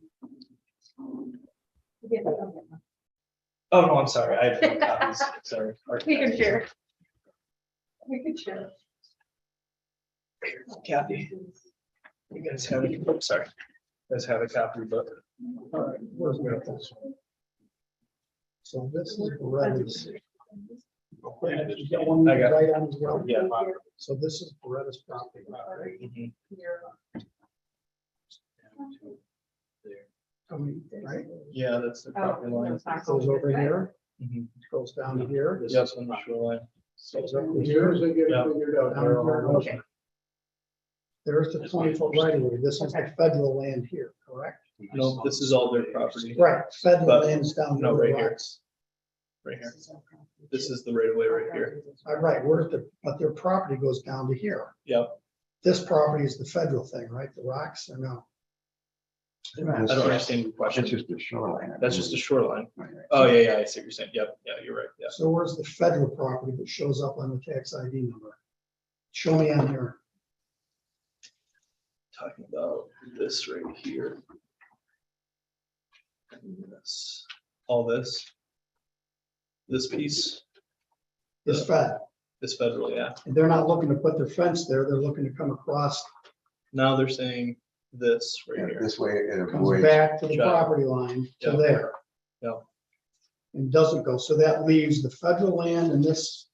Oh, no, I'm sorry. I have no copies. Sorry. We can share. We can share. Kathy. You guys have it. I'm sorry. You guys have a copy, but all right, where's that? So this is Beretta's. You got one I got it. right on as well? yeah. So this is Beretta's property, right? Mhm. Right? Yeah, that's the property line. Goes over here, Mhm. goes down to here. This is on the shoreline. Goes up to here. As they get Yeah. figured out. Down here. Okay. There's the 20-foot right of way. This is the federal land here, correct? No, this is all their property. Right, federal But- land's down. No, here, right here. Right here. This is the right of way right here. All right, where's the, but their property goes down to here. Yep. This property is the federal thing, right? The rocks or no? I don't understand your question. That's just the shoreline. That's just the shoreline. Oh, yeah, I see what you're saying. Yep, yeah, you're right. Yeah. So where's the federal property that shows up on the tax ID number? Show me on here. Talking about this right here. This, all this. This piece, It's fed. this federal, yeah. And they're not looking to put their fence there. They're looking to come across, Now they're saying this right here. This way it comes avoids. back to the Got it. property line to Yeah. there. Yeah. And doesn't go. So that leaves the federal land and this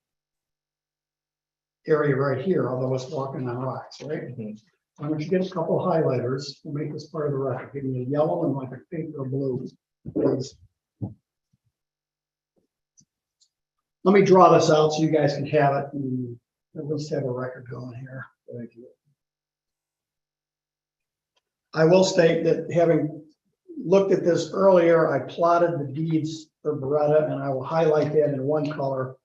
area right here, although it's walking on rocks, right? Mhm. Why don't you get a couple highlighters, we'll make this part of the record, give me a yellow and like a pink or blue, please. Let me draw this out so you guys can have it and at least have a record going here. Thank you. I will state that having looked at this earlier, I plotted the deeds for Beretta and I will highlight that in one color.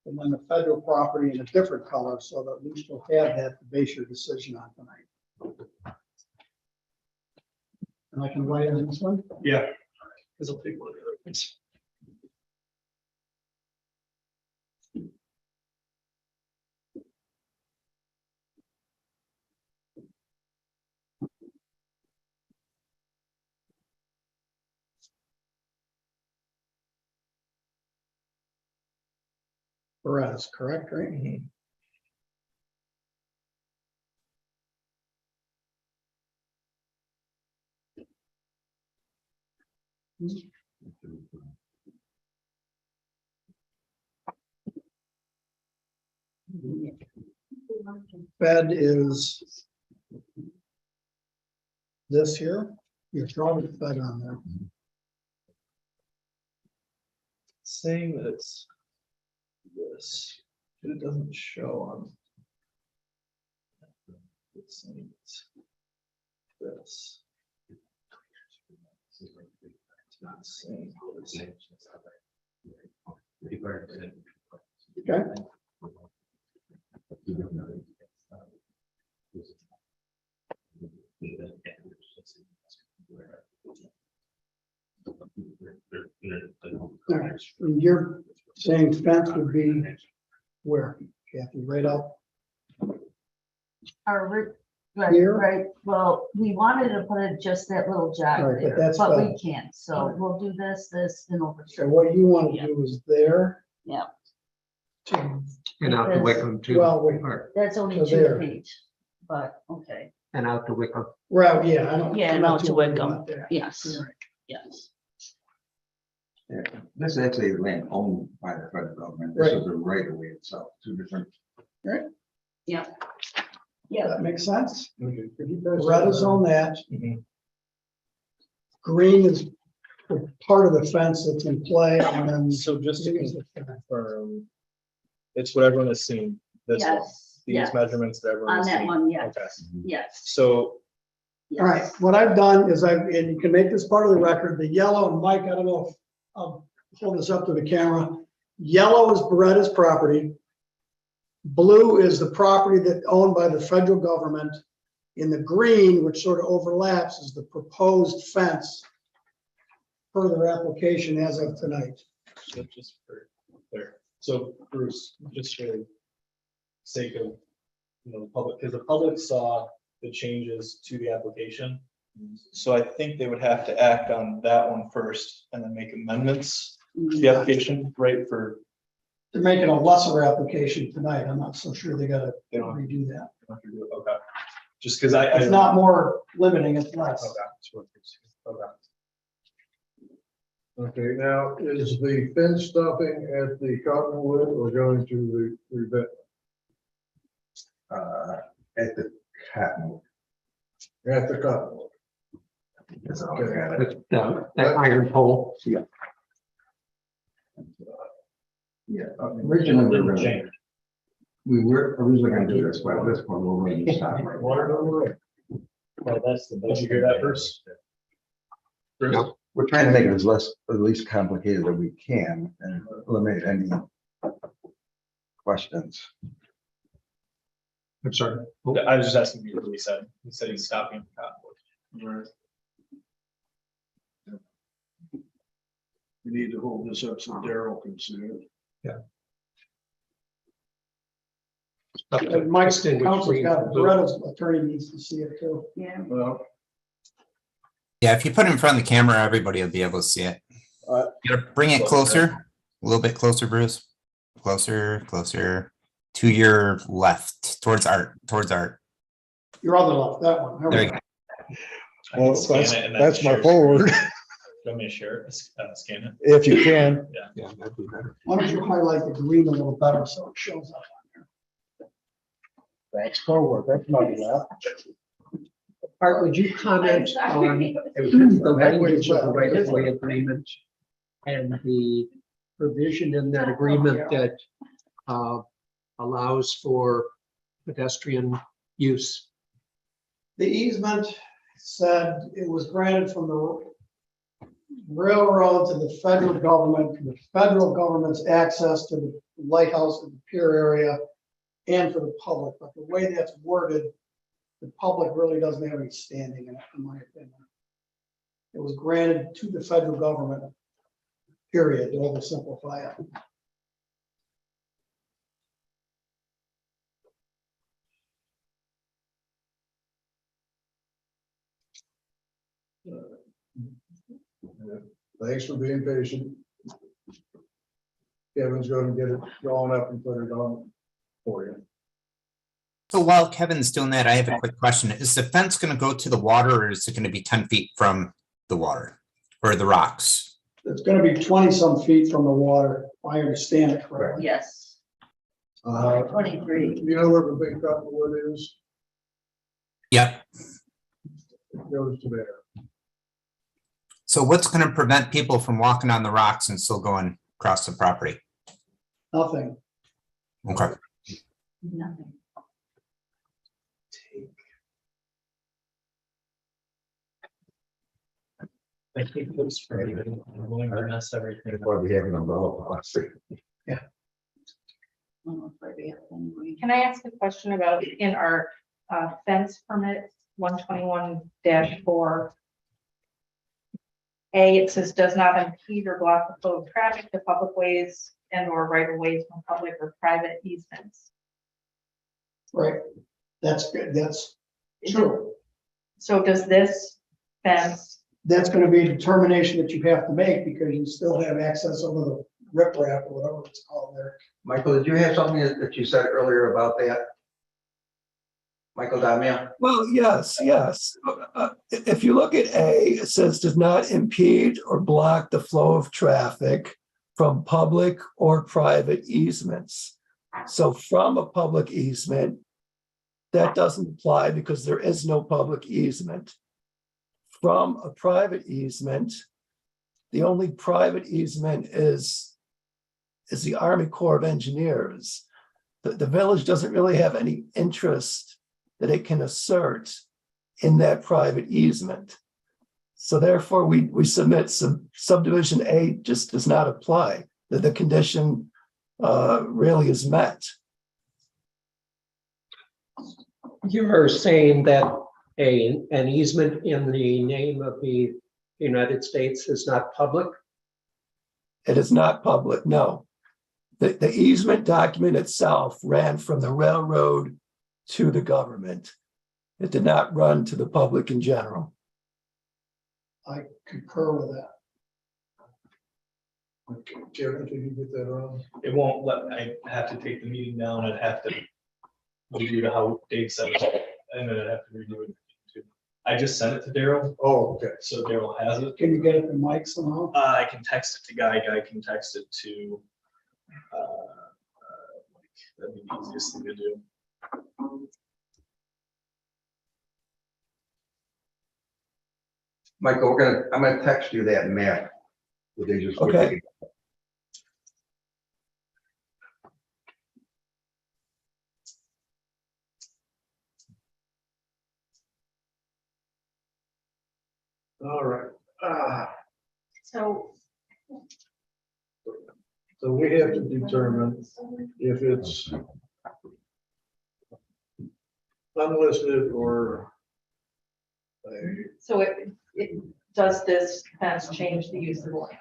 And then the federal property in a different color, so that at least you'll have that to base your decision on tonight. And I can write on this one. Yeah. Because I'll take one of the other ones. Beretta's correct, right? Mhm. Fed is this here. You're drawing the fed on there. Saying that it's this, but it doesn't show on. It's saying it's this. It's not saying this. Okay. All right, and you're saying fence would be where, Kathy, right up here? Right, well, we wanted to put it just that little jog Right, but there, that's but we fine. can't, so we'll do this, and over So here. what you want to do is there. Yeah. And out to Wickham too. Well, wait, Or- That's only So 2 there. feet, but, okay, And out to Wickham. well, yeah, I don't. yeah, I'm and not out too to worried Wickham, about that. yes, You're right. yes. Yeah, this is actually land owned by the federal government. This Right. is the right of way itself, two different. Yeah, That makes sense. Okay. Beretta's on that. Mhm. Green is the part of the fence that's in play and then. So just to Here's the fence. confirm, it's what everyone has seen, this one, yes, these yes, measurements that everyone on has that seen. one, yes, Okay, yes. so All right, what I've done is and you can make this part of the record, the yellow, and Mike, I don't know if I'll hold this up to the camera. Yellow is Beretta's property. Blue is the property that owned by the federal government. In the green, which sort of overlaps, is the proposed fence per their application as of tonight. So just for there, so Bruce, just for the sake of, the public, because the public saw the changes to the application. So I think they would have to act on that one first and then make amendments to the application, right, for. They're making a lesser application tonight. I'm not so sure they gotta They don't redo that. have to do it, okay. Just because I. It's not more limiting, it's less. Okay, now, is the fence stopping at the Cottonwood or going to the vet? At the Cottonwood. At the Cottonwood. That's all I got. With that iron pole. Yeah, originally we were originally gonna do this, but at this point we're ready to stop. Well, did you hear that first? Bruce? No. We're trying to make it as least complicated as we can and eliminate any questions. I'm sorry. I was just asking you what he said. He said he's stopping at the Cottonwood. We need to hold this up so Daryl can see it. Mike's council's got, Beretta's attorney needs to see it too. Yeah. Well, Yeah, if you put it in front of the camera, everybody will be able to see it. You gotta bring it closer, a little bit closer, Bruce. Closer, closer to your left, towards Art. Your other left, that one. There you go. I can scan it and then that's my share forward. screen. You want me to share it? Scan it? If you can. Yeah, that'd be better. Why don't you highlight the green a little better so it shows up on there? That's forward, that's not left. Art, would you comment on the language of the right of way agreement and the provision in that agreement that allows for pedestrian use? The easement said it was granted from the railroad to the federal government, for the federal government's access to the lighthouse and the pier area and for the public. But the way that's worded, the public really doesn't have any standing in it, in my opinion. It was granted to the federal government, period, to oversimplify it. Thanks for being patient. Kevin's gonna get it drawn up and put it on for you. So while Kevin's doing that, I have a quick question. Is the fence gonna go to the water or is it gonna be 10 feet from the water or the rocks? It's gonna be 20-some feet from the water, if I understand it correctly. Yes, 23. You know where the big Cottonwood is? Yep. It goes to there. So what's gonna prevent people from walking on the rocks and still going across the property? Nothing. Okay. Nothing. Thank you for willing to mess everything. Why we have an umbrella policy. Can I ask a question about in our fence permit 121-4? A, it says does not impede or block the flow of traffic to public ways and or right of ways from public or private easements. Right. That's good. That's true. So does this fence, That's gonna be a determination that you have to make because you still have access over the riprap or whatever it's called there. Michael, did you have something that you said earlier about that? Michael Damia? Well, yes. If you look at A, it says does not impede or block the flow of traffic from public or private easements. So from a public easement, that doesn't apply because there is no public easement. From a private easement, the only private easement is the Army Corps of Engineers. The village doesn't really have any interest that it can assert in that private easement. So therefore, we submit subdivision A just does not apply. the condition really is met. You are saying that an easement in the name of the United States is not public? It is not public, no. The easement document itself ran from the railroad to the government. It did not run to the public in general. I concur with that. Okay, Kevin, can you get that on? It won't let, I have to take the meeting down, I'd have to redo to how Dave said it, and then I'd have to redo it too. I just sent it to Daryl, Oh, okay. so Daryl has it. Can you get it to Mike somehow? I can text it to Guy, Guy can text it to, Mike. That'd be the easiest thing to do. Michael, I'm gonna text you that map. That they just. Okay. All right. So So we have to determine if it's unlisted or So does this fence change the use of the land?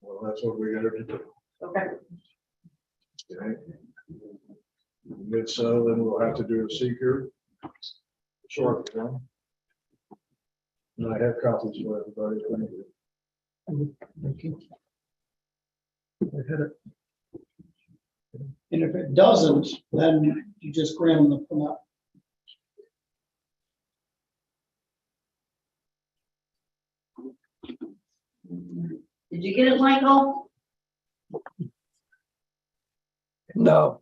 well, that's what we gotta do. Okay. Okay. If so, then we'll have to do a seeker. Short one. And I have copies for everybody. Thank you. Thank you. I had it. And if it doesn't, then you just grant them the permit. Did you get it, Michael? No,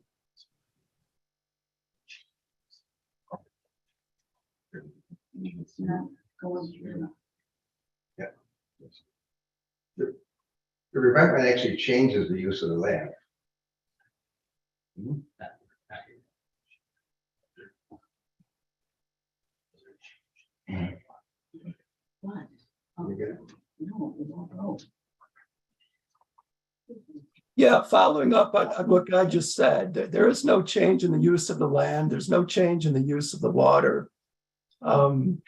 It's not going through. The revetment actually changes the use of the land. What? You get it? No, it won't go. yeah, following up on what Guy just said, there is no change in the use of the land. There's no change in the use of the water. Michael,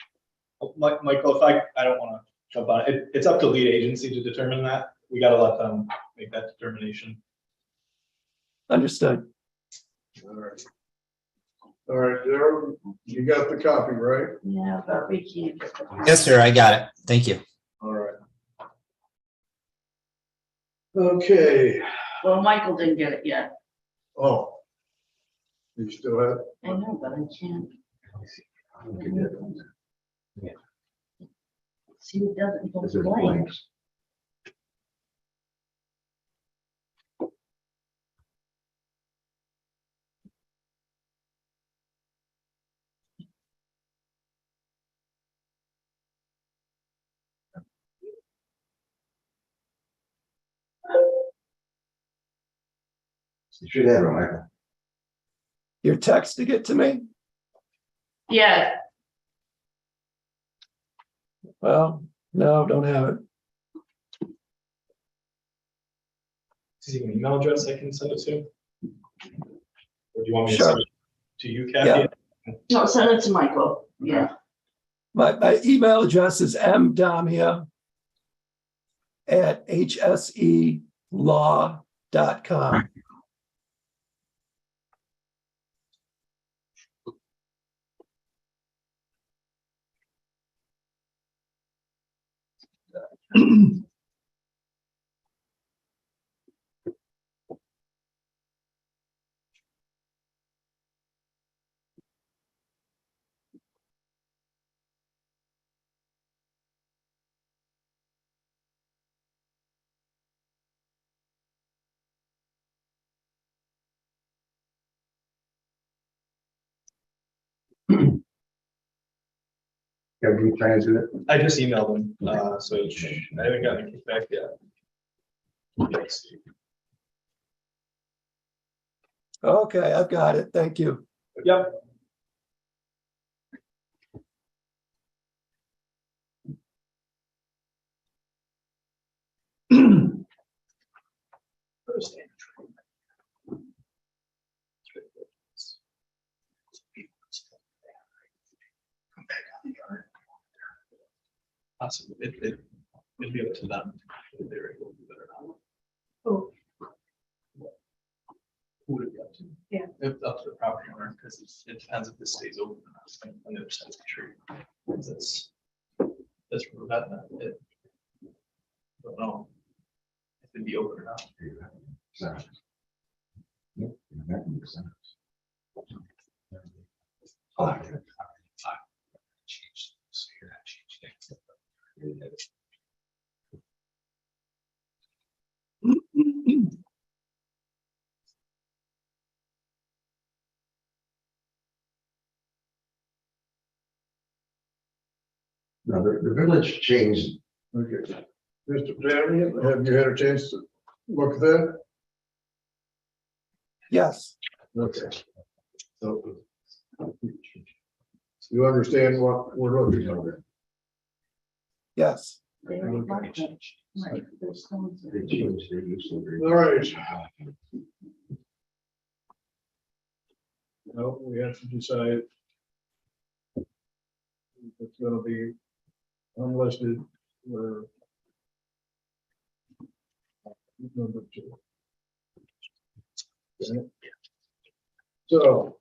if I don't want to jump on it, it's up to lead agency to determine that. We gotta let them make that determination. Understood. All right. All right, Darryl, you got the copy, right? Yeah, but we can't get the. Yes, sir. I got it. Thank you. All right. Okay. Well, Michael didn't get it yet. Oh. You still have? I know, but I can't. See, it doesn't go This is blank. blanks. You should have it, Michael. You're texting it to me? Yeah, Well, no, don't have it. Is he an email address I can send it to? Or do you want me to Sure. send it to you, Kathy? Yeah. no, send it to Michael. Yeah. My email address is mdamia@hselaw.com. Have you transit it? I just emailed him, so I haven't gotten a kickback yet. Yes. Okay, I've got it. Thank you. Yep. Possibly, it'd be up to them. If they're able to do that or not. Oh. Who would it be up to? Yeah. It's up to the property owner, because it depends if this stays open or not on the other side of the tree. That's from Beretta. Don't know if it'd be open or not. No, the village changed. Okay. Mr. Daniel, have you had a chance to look at that? Yes, Okay. So you understand what we're looking at? yes. They already marked it. Right, there's stones there. They changed their use of their. All right. No, we have to decide. If it's gonna be unlisted or. Number 2. Okay. So.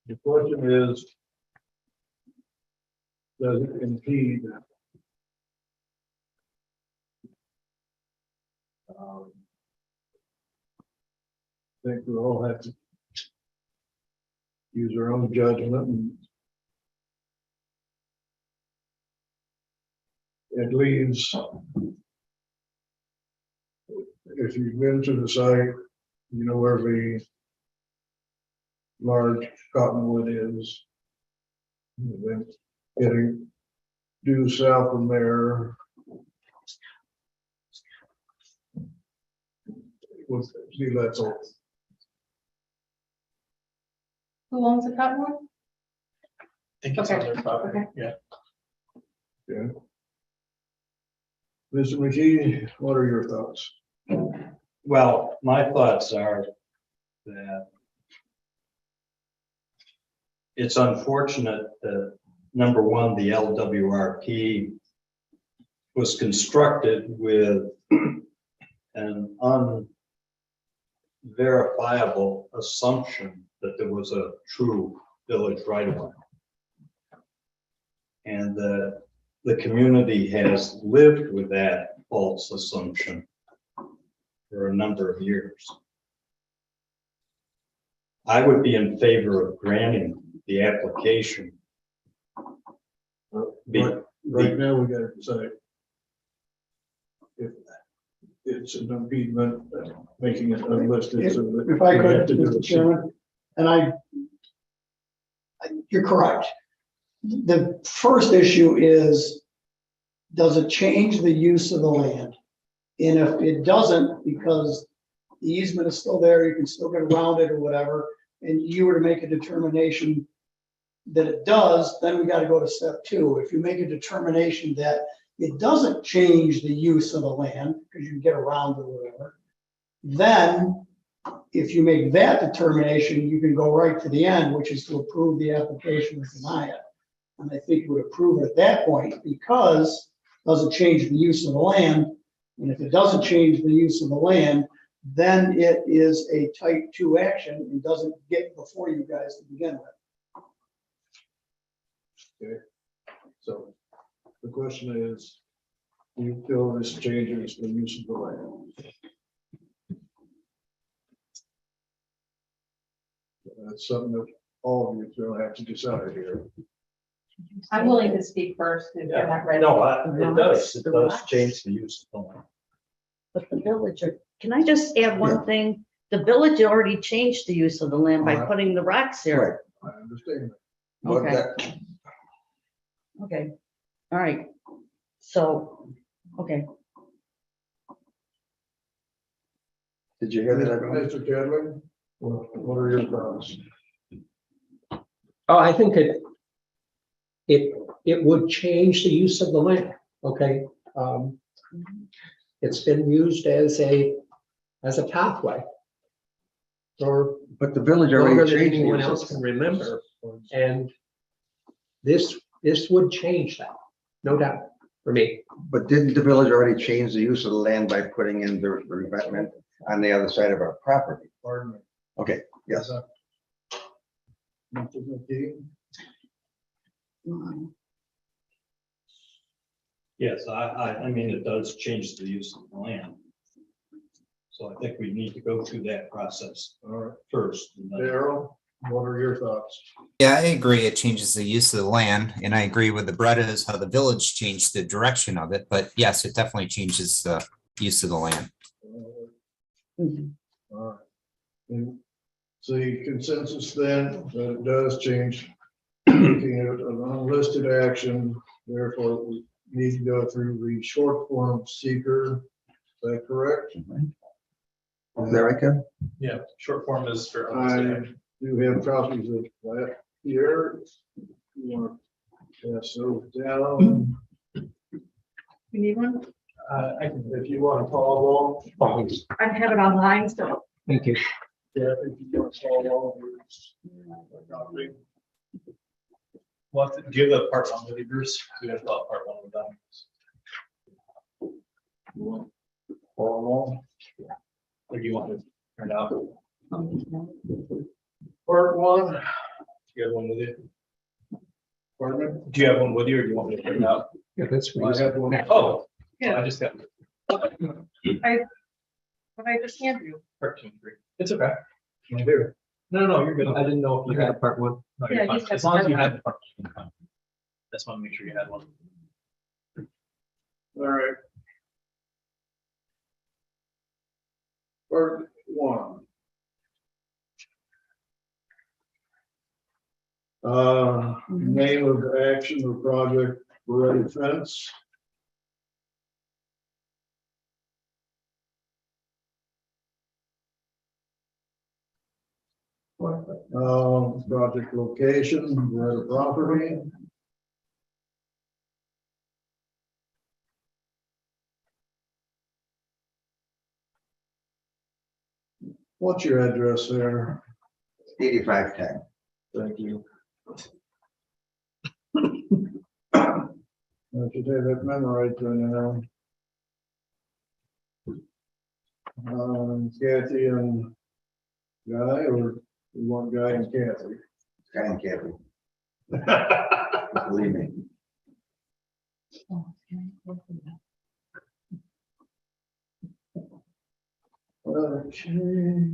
The question is. Does it impede? I think we all have to use our own judgment and it leaves, if you've been to the site, you know where the large cottonwood is. And then getting due south from there. See, that's all. Who owns the cottonwood? I think it's on Okay, their property, okay. yeah. Yeah. Mr. McKee, what are your thoughts? Well, my thoughts are that it's unfortunate that, number one, the LWRP was constructed with an unverifiable assumption that there was a true village right of way. And that the community has lived with that false assumption for a number of years. I would be in favor of granting the application. Right now, we gotta decide if it's an impediment, making it unlisted. So that If I we have could, to do Mr. it. Chairman, and you're correct. The first issue is, does it change the use of the land? And if it doesn't, because the easement is still there, you can still get around it or whatever, and you were to make a determination that it does, then we gotta go to step 2. If you make a determination that it doesn't change the use of the land, because you can get around it or whatever, then if you make that determination, you can go right to the end, which is to approve the application or deny it. And I think you would approve it at that point because it doesn't change the use of the land. And if it doesn't change the use of the land, then it is a type 2 action and doesn't get before you guys to begin with. Okay, so the question is, do you feel this changes the use of the land? That's something that all of you will have to decide here. I'm willing to speak first if you're not ready. No, it does change the use of the land. But the village, can I just add one thing? The village already changed the use of the land by putting the rocks there. I understand. Okay. Okay, all right. So, okay. Did you hear that? Mr. Cadley, what are your thoughts? Oh, I think it would change the use of the land, okay? It's been used as a as a pathway. For But the village longer already than changed. the anyone use of else it. can remember. And this would change that, no doubt, for me. But didn't the village already change the use of the land by putting in the revetment on the other side of our property? Pardon me. Okay, yes. Mr. McKee? Yes, I mean, it does change the use of the land. So I think we need to go through that process All right, first. and then- Darrell, what are your thoughts? Yeah, I agree. It changes the use of the land, and I agree with the Berettas, how the village changed the direction of it, but yes, it definitely changes the use of the land. All right. And see consensus then that it does change. Looking at an unlisted action, therefore we need to go through the short form seeker. Is that correct? Is that right, Ken? Yeah, short form is for. I do have copies of that here. You want to pass those down? You need one? If you want to follow along. I have it online, so. Thank you. Yeah, if you want to follow along. What, do you have the part one with you, Bruce? We have to fill out part one with them. Follow along. Or do you want to turn it out? Part one. Do you have one with you? Pardon me? Do you have one with you, or do you want me to print it out? Yeah, that's. I have one. Oh, Yeah. I just got What I just handed you. part 2 and 3. It's okay. No, you're good. I didn't know if You you got had. a part one. No, Yeah, you're fine. you said As long as you part had the part one, you're fine. Just want to make sure you had one. All right. Part one. Name of the action or project, Beretta fence. Project location, Beretta property. What's your address there? 8510. Thank you. I should have that memorized by now. Kathy and Guy, or you want Guy and Kathy? Guy and Kathy, believe me. Okay.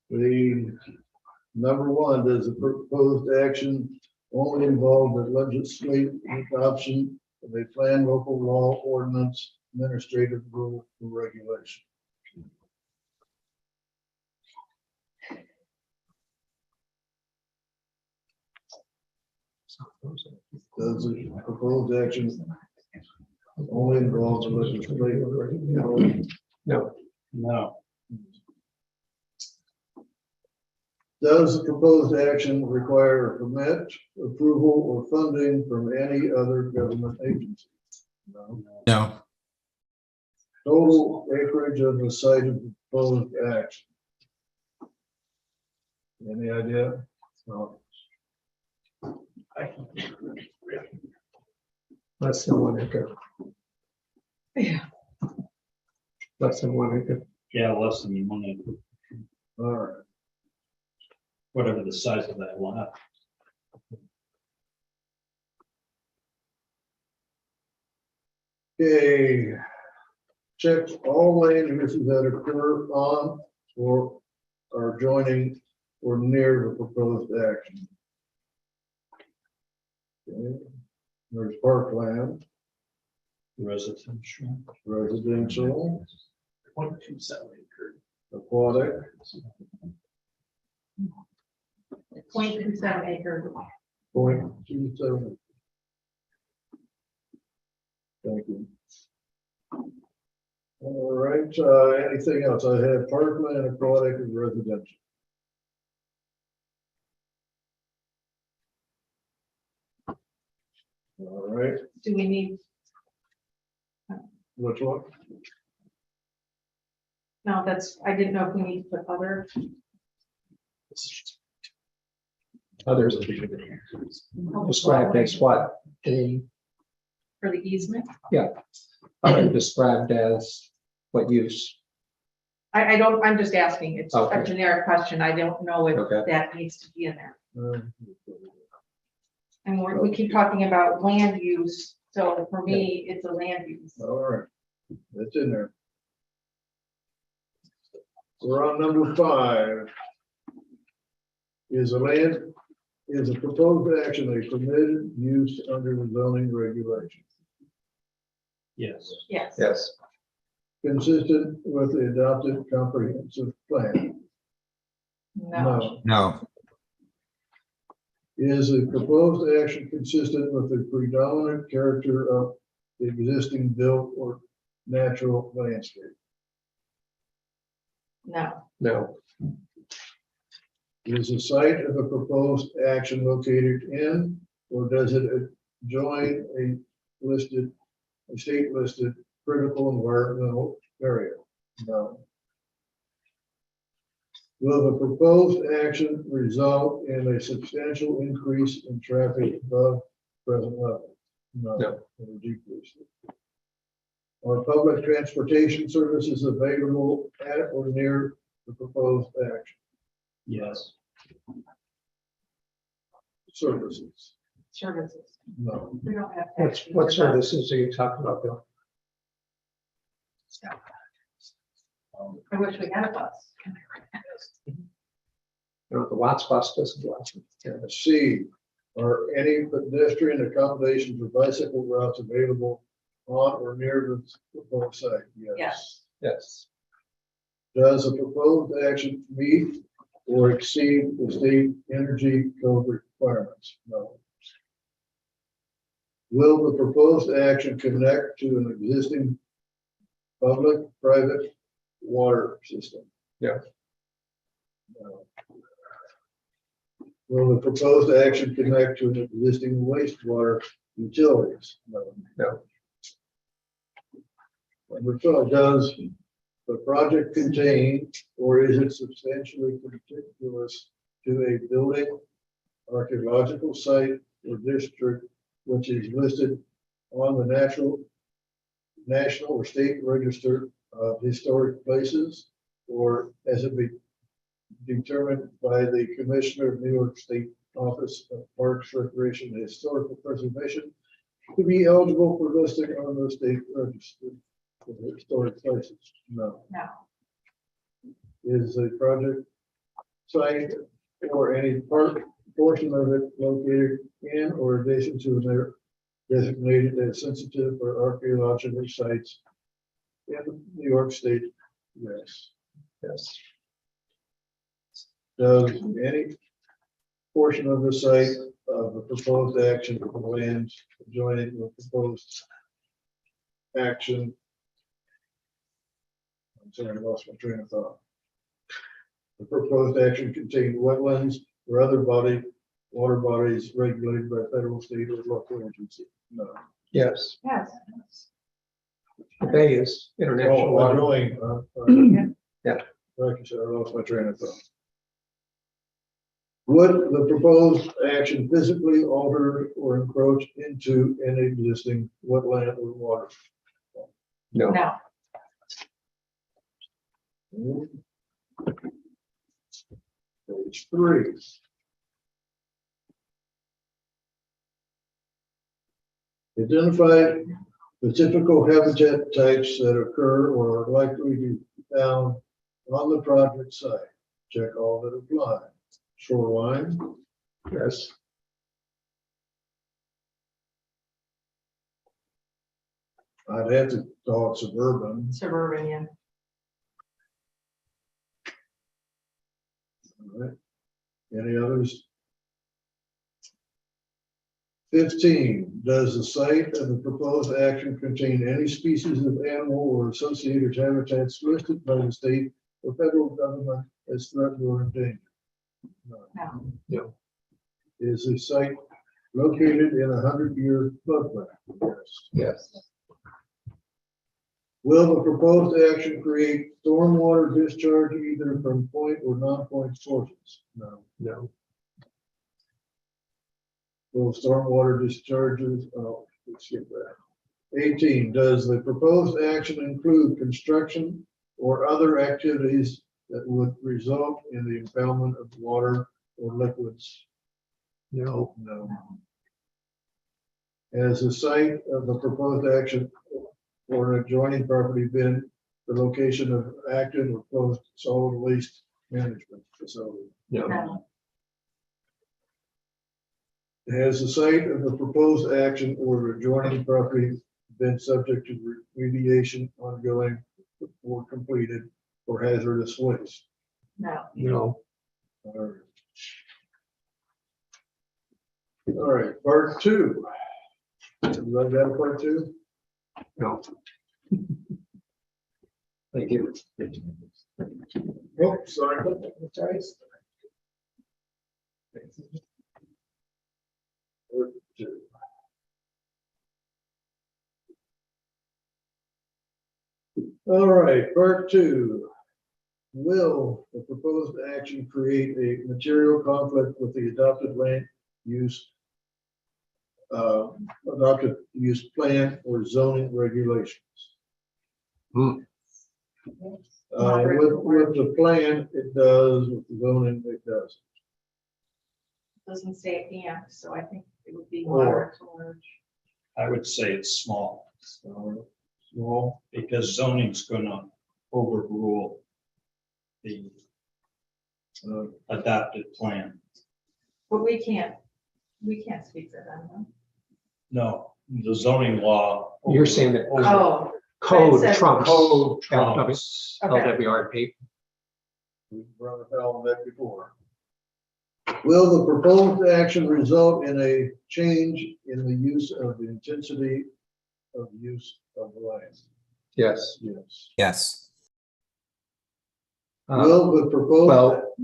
The number one, does the proposed action only involve the legislative adoption of a plan, local law, ordinance, administrative rule, or regulation? Does the proposed action only involve the legislative? No. No, Does the proposed action require a permit, approval, or funding from any other government agency? No. No, Total acreage of the site of the proposed action? Any idea? No. Less than 1 acre. Yeah. Less than 1 acre. yeah, less than 1 acre, All right. whatever the size of that lot. Okay. Check all land uses that occur on or are joining or near the proposed action. Okay. There's parkland, Residential. residential, 0.27 acre. aquatic, 0.27 acres. 0.27. Thank you. All right, anything else? I have parkland, aquatic, and residential. All right, Do we need, which one? no, that's, I didn't know if we need to put other, Others described as what? A, for the easement. described as what use? I don't, I'm just asking, it's a Okay. generic question, I don't know if Okay. that needs to be in there. Um, And we keep talking about land use, so for me, it's a land use. All right, that's in there. We're on number 5. Is a proposed action a permitted use under the zoning regulations? Yes. Yes. Yes. Consistent with the adopted comprehensive plan? No. No, Is a proposed action consistent with the predominant character of the existing built or natural landscape? No. No. Is the site of a proposed action located in, or does it adjoin a state listed critical environmental area? No. Will the proposed action result in a substantial increase in traffic above present level? No. No. Or decrease. Are public transportation services available at or near the proposed action? Yes. Services? Services. No. We don't have. What services are you talking about, Bill? I wish we had a bus. The Watts bus doesn't go out. Yeah. C, are any pedestrian accommodations or bicycle routes available on or near the proposed site? Yes. Yes. Does the proposed action meet or exceed the state energy code requirements? No. Will the proposed action connect to an existing public-private water system? Yeah. No. Will the proposed action connect to an existing wastewater utilities? No. No. Number 12, does the project contain or is it substantially contiguous to a building, archaeological site, or district which is listed on the national or state register of historic places, or as it be determined by the Commissioner of New York State Office of Parks, Recreation, and Historical Preservation to be eligible for listing on the state register of historic places? No. No. Is a project site or any portion of it located in or adjacent to their designated as sensitive or archaeological sites in New York State? Yes. Yes. Does any portion of the site of the proposed action of the lands adjoining the proposed action? I'm sorry, I lost my train of thought. The proposed action contained wetlands or other water bodies regulated by federal, state, or local agency? No. Yes. Yes. The bay is international Oh, water. going. Yeah. Like I said, I lost my train of thought. Would the proposed action physically alter or encroach into an existing wetland or water? No. No. Page 3. Identify the typical habitat types that occur or are likely to be found on the project site. Check all that apply. Shoreline, Yes. I'd have to call it suburban. Suburban, yeah. All right. Any others? 15, does the site of the proposed action contain any species of animal or associated habitats listed by the state or federal government as threatened or endangered? No. No. Is the site located in a 100-year floodplain? Yes. Yes. Will the proposed action create stormwater discharge either from point or non-point sources? No. No. Will stormwater discharges, oh, let's skip that. 18, does the proposed action include construction or other activities that would result in the impoundment of water or liquids? No. No. Has the site of the proposed action or an adjoining property been the location of active or closed solid waste management facility? No. Has the site of the proposed action or adjoining property been subject to remediation ongoing or completed for hazardous waste? No. No. All right, part 2. Everybody got a part 2? No. Thank you. Oh, sorry. Sorry. Part 2. All right, part 2. Will the proposed action create a material conflict with the adopted land use plan or zoning regulations? Hmm. With the plan, it does, with the zoning, it doesn't. Doesn't say it can, so I think it would be Or- moderate to large. I would say it's small, Small, because zoning's gonna overrule the adopted plan. But we can't speak for them. No, the zoning law. You're saying that Oh, code says- trumps Code trumps. LWRP. we've run afoul of that before. Will the proposed action result in a change in the use of the intensity of use of the land? Yes. Yes. Yes. Will the proposed, Well,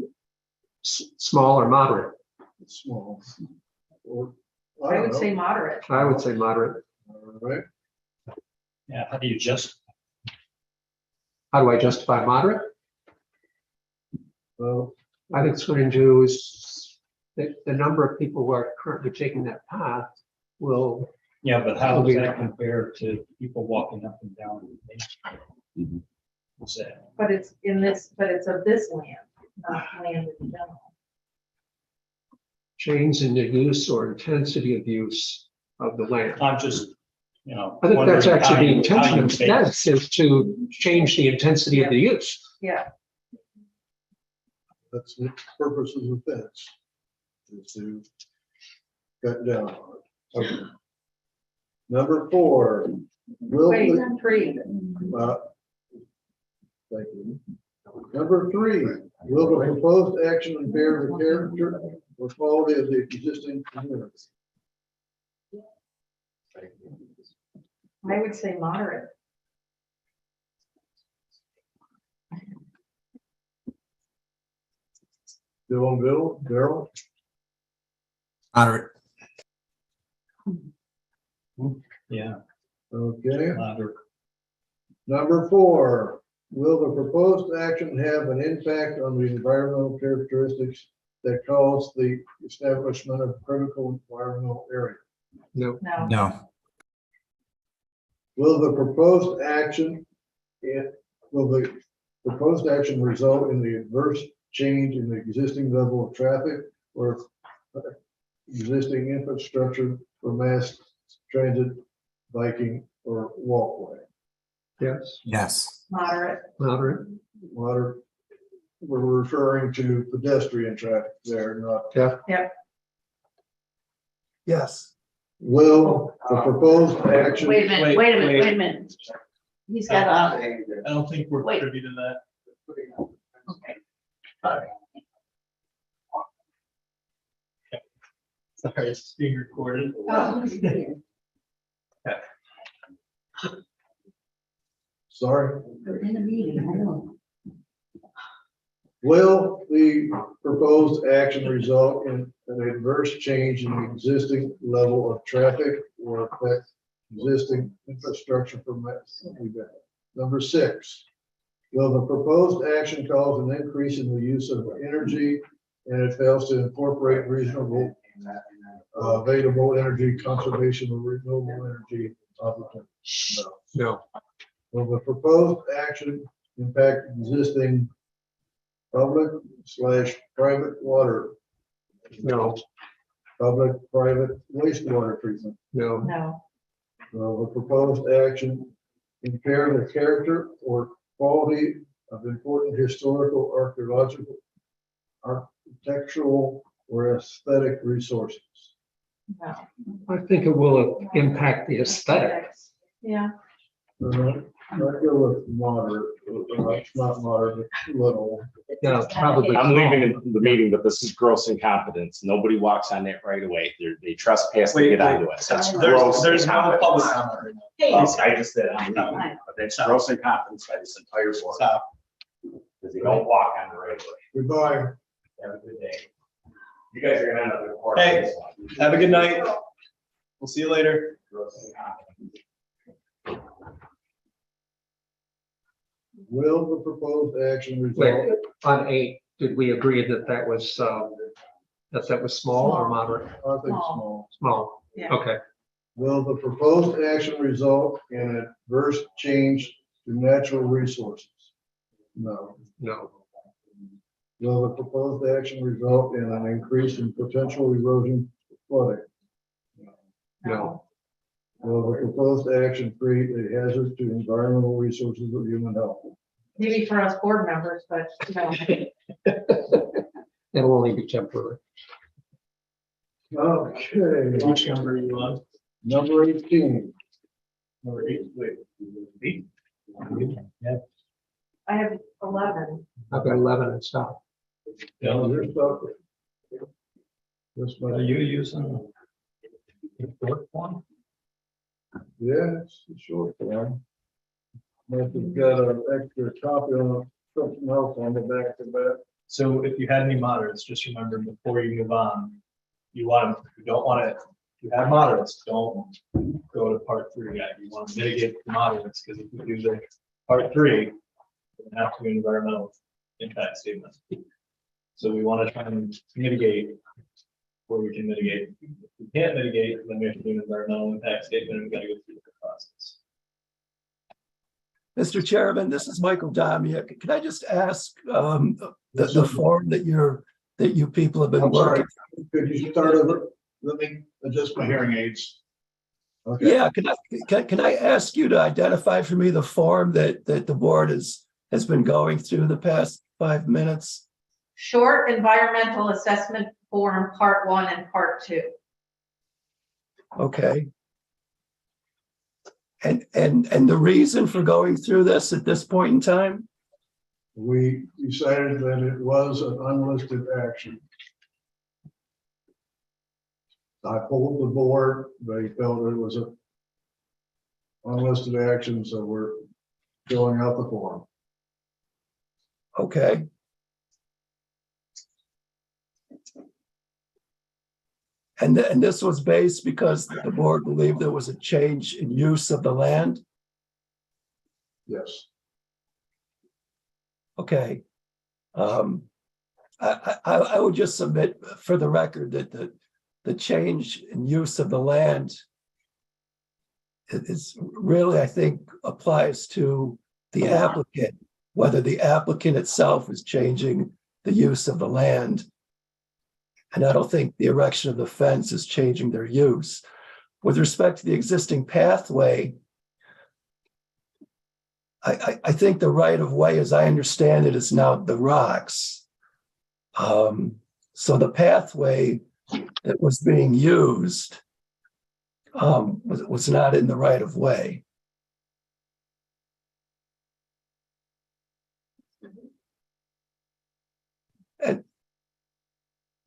small or moderate? small, or, I I would don't say know. moderate. I would say moderate. All right, Yeah, how do you just, How do I justify moderate? well, I think it's going to is the number of people who are currently taking that path will, yeah, but how does that compare to people walking up and down Main Street? What's that? But it's of this land, not land in general. change in the use or intensity of use of the land. I'm just, you know. I think that's wondering how actually the you- how intention you of take- this is to change the intensity of the use. Yeah, that's the purpose of the fence, is to cut down on it. Okay. Number 4, will wait, the, 3. thank you. Number 3, will the proposed action impair the character or quality of the existing community? I would say moderate. Bill and Bill, Darrell? Moderate. Yeah. Okay. Louder. Number 4, will the proposed action have an impact on the environmental characteristics that cause the establishment of critical environmental area? No. No. No. Will the proposed action result in the adverse change in the existing level of traffic or existing infrastructure for mass transit, biking, or walkway? Yes. Yes. Moderate. Moderate. Water, we're referring to pedestrian traffic there, not. Yeah. Yes. Will the proposed action? Wait a minute. He's got a, I don't think we're Wait. privy to that. okay. Sorry, it's being recorded. Sorry. We're in a meeting, I know. Will the proposed action result in an adverse change in the existing level of traffic or affect existing infrastructure for Number 6, will the proposed action cause an increase in the use of energy and it fails to incorporate reasonable available energy conservation or renewable energy opportunities? No, Will the proposed action impact existing public/private water, no, public-private wastewater treatment? no, No, Will the proposed action impair the character or quality of important historical, archaeological, architectural, or aesthetic resources? no. I think it will impact the aesthetics. Yeah, I'd go with moderate, not moderate, but little. No, probably. I'm leaving the meeting, but this is gross incompetence. Nobody walks on it right away. They trespass to get onto it. That's gross. There's no incompetence. public comment right now. Yes, I just did. I'm leaving, but that's gross incompetence by this entire board. Stop. Because they don't walk on the right way. Goodbye. Have a good day. You guys are gonna end up in court. on Hey, this one. Have a good night. We'll see you later. Gross incompetence. Will the proposed action Wait, result? on 8, did we agree that that was small or moderate? I think small. Small, yeah. okay. Will the proposed action result in an adverse change to natural resources? No. No, Will the proposed action result in an increase in potential erosion flooding? no, Will the proposed action create a hazard to environmental resources or human health? Maybe for us board members, but no. it'll only be temporary. Okay, Which number are you on? number 18. Number 8, wait. 8? Yeah. I have 11. I've got 11 and stop. Now, there's stuff. This Are one, you using the fourth one? yeah, it's a short one. If you've got an extra copy on something else on the back of that. So if you had any moderates, just remember before you move on, you want, you don't want to, if you have moderates, don't go to part 3 yet. You want to mitigate the moderates, because if you do the part 3, you have to do environmental impact statement. So we want to try and mitigate where we can mitigate. If we can't mitigate, then we have to do an environmental impact statement, and we got to go through the process. Mr. Chairman, this is Michael Damia. Can I just ask the form that you people have been I'm sorry, working? could you start over? Let me adjust my hearing aids. Okay. Yeah, can I ask you to identify for me the form that the board has been going through the past 5 minutes? Short environmental assessment form, part 1 and part 2. Okay. And the reason for going through this at this point in time? We decided that it was an unlisted action. I polled the board, they felt it was a unlisted action, so we're filling out the form. Okay. And this was based because the board believed there was a change in use of the land? Yes. Okay. I would just submit for the record that the change in use of the land is really, I think, applies to the applicant, whether the applicant itself is changing the use of the land. And I don't think the erection of the fence is changing their use. With respect to the existing pathway, I think the right of way, as I understand it, is now the rocks. So the pathway that was being used was not in the right of way.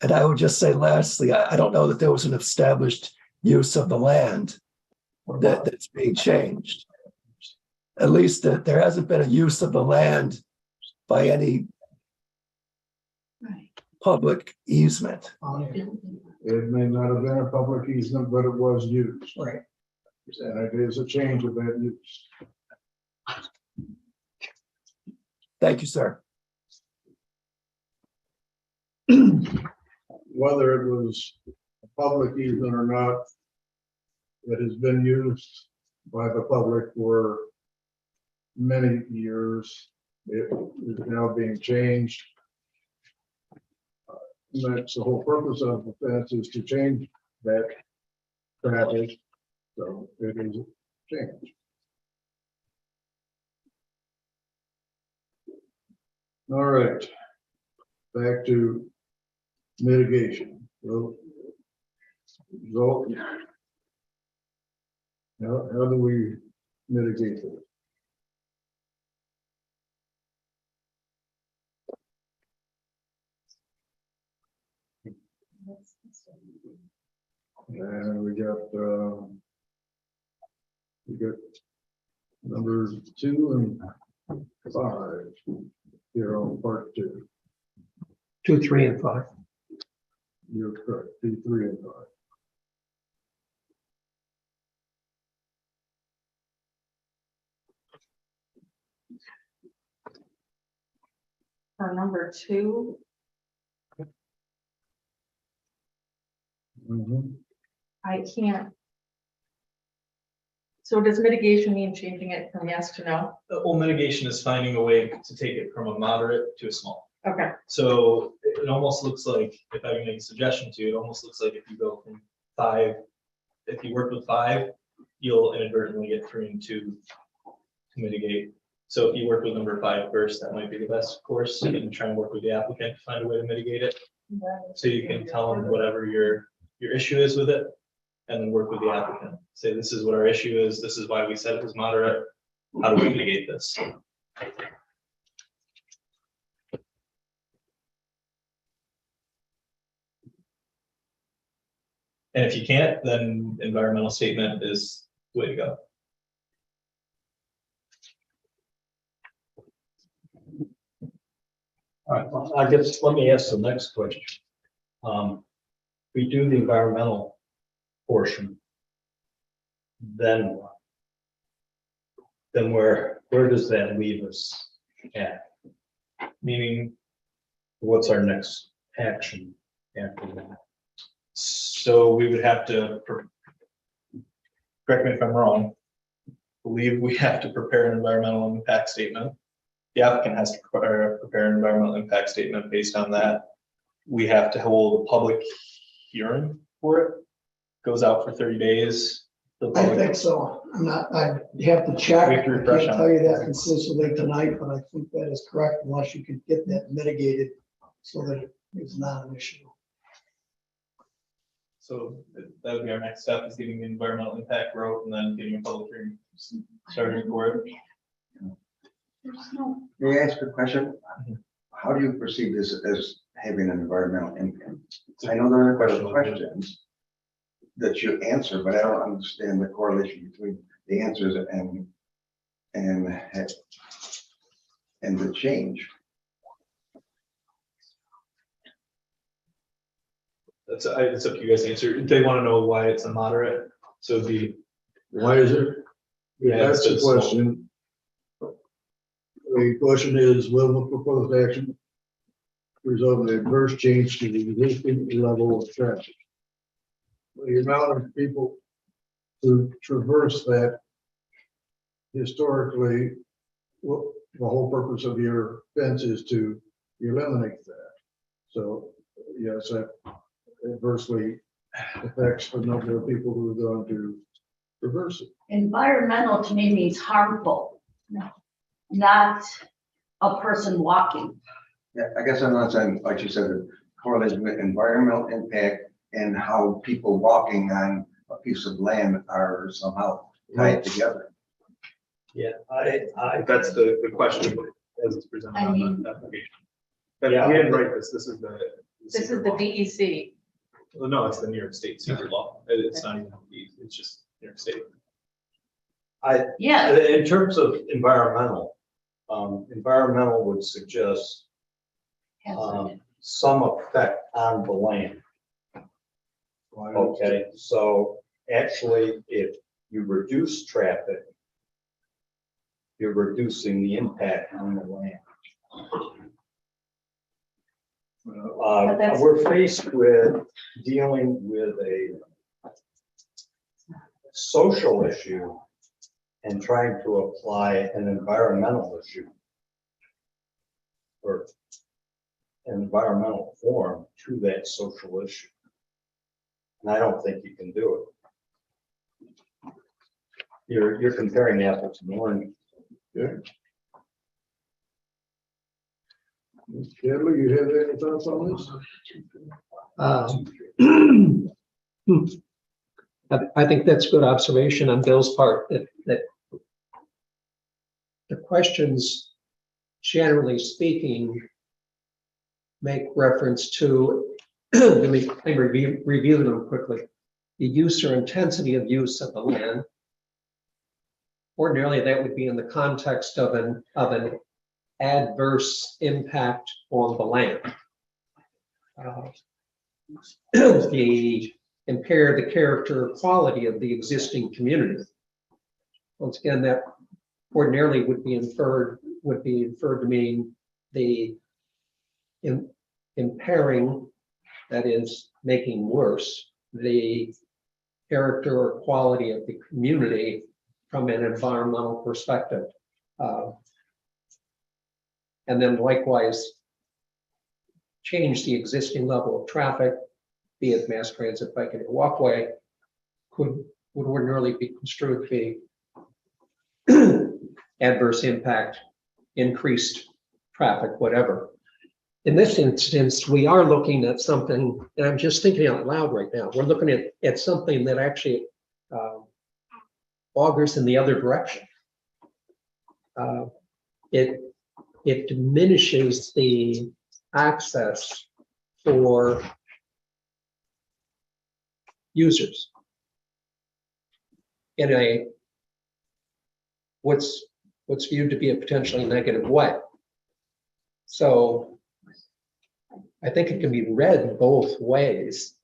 And I would just say lastly, I don't know that there was an established use of the land that's being changed. At least that there hasn't been a use of the land by any public easement. It may not have been a public easement, but it was used. Right. And it is a change of that use. Thank you, sir. Whether it was a public easement or not, it has been used by the public for many years. It is now being changed. That's the whole purpose of the fence, is to change that traffic. So it is a change. All right. Back to mitigation. Well, how do we mitigate it? And we got numbers 2 and 5 here on part 2. 2, 3, and 5. You're correct, 2, 3, and 5. For number 2, I can't. So does mitigation mean changing it from yes to no? Well, mitigation is finding a way to take it from a moderate to a small. Okay, So it almost looks like, if I can make a suggestion to you, it almost looks like if you go from 5, if you work with 5, you'll inadvertently get 3 and 2 to mitigate. So if you work with number 5 first, that might be the best course, and try and work with the applicant to find a way to mitigate it. So you can tell them whatever your issue is with it, and then work with the applicant. Say, this is what our issue is, this is why we said it was moderate, how do we mitigate this? And if you can't, then environmental statement is the way to go. All right, well, I guess, let me ask the next question. We do the environmental portion, then what? Then where does that leave us at? Meaning, What's our next action after that? so we would have to, correct me if I'm wrong, believe we have to prepare an environmental impact statement. The applicant has to prepare an environmental impact statement. Based on that, we have to hold a public hearing for it. Goes out for 30 days. I think so. I have to check. We I have to can't refresh on tell you it. that conclusively tonight, but I think that is correct unless you could get that mitigated so that it is not an issue. So that would be our next step, is getting the environmental impact wrote and then getting a public hearing started for it. May I ask a question? How do you perceive this as having an environmental impact? I know there are questions that you answer, but I don't understand the correlation between the answers and the change. It's up to you guys to answer. They want to know why it's a moderate, so it'd be. Why is it? Yeah, That's the it's small. question. The question is, will the proposed action result in adverse change to the existing level of traffic? The amount of people who traverse that historically, well, the whole purpose of your fence is to eliminate that. So, yes, that adversely affects the number of people who are going to traverse it. Environmental to me means harmful, not a person walking. Yeah, I guess I'm not saying, like you said, the correlation with environmental impact and how people walking on a piece of land are somehow tied together. Yeah, that's the question as it's presented I on mean- the application. But we didn't write this, this is the This is the DEC. Well, no, it's the New York State secret law. It's not even, it's just New York State. Yeah, In terms of environmental, environmental would suggest some effect on the land. Okay, so actually, if you reduce traffic, you're reducing the impact on the land. We're faced with dealing with a social issue and trying to apply an environmental issue or an environmental form to that social issue. And I don't think you can do it. You're comparing apples and oranges. Kelly, you have any thoughts on this? I think that's a good observation on Bill's part, that the questions, generally speaking, make reference to, let me review them quickly. The use or intensity of use of the land. Ordinarily, that would be in the context of an adverse impact on the land. The impair the character or quality of the existing community. Once again, that ordinarily would be inferred to mean the impairing, that is, making worse the character or quality of the community from an environmental perspective. And then likewise, change the existing level of traffic, be it mass transit, biking, or walkway, would ordinarily be construed to be adverse impact, increased traffic, whatever. In this instance, we are looking at something, and I'm just thinking out loud right now, we're looking at something that actually augurs in the other direction. It diminishes the access for users in a what's viewed to be a potentially negative way. So I think it can be read both ways.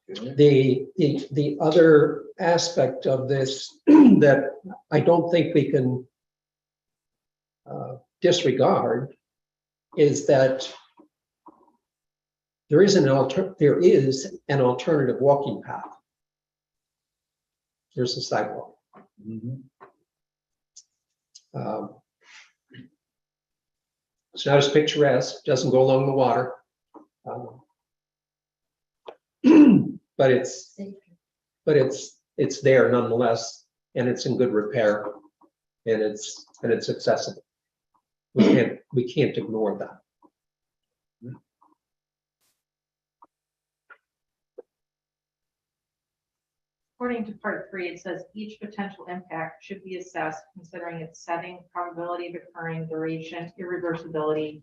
The other aspect of this that I don't think we can disregard is that there is an alternative walking path. There's a sidewalk. It's not as picturesque, doesn't go along the water. But it's there nonetheless, and it's in good repair, and it's accessible. We can't ignore that. According to part 3, it says each potential impact should be assessed considering its setting, probability of occurring, duration, irreversibility,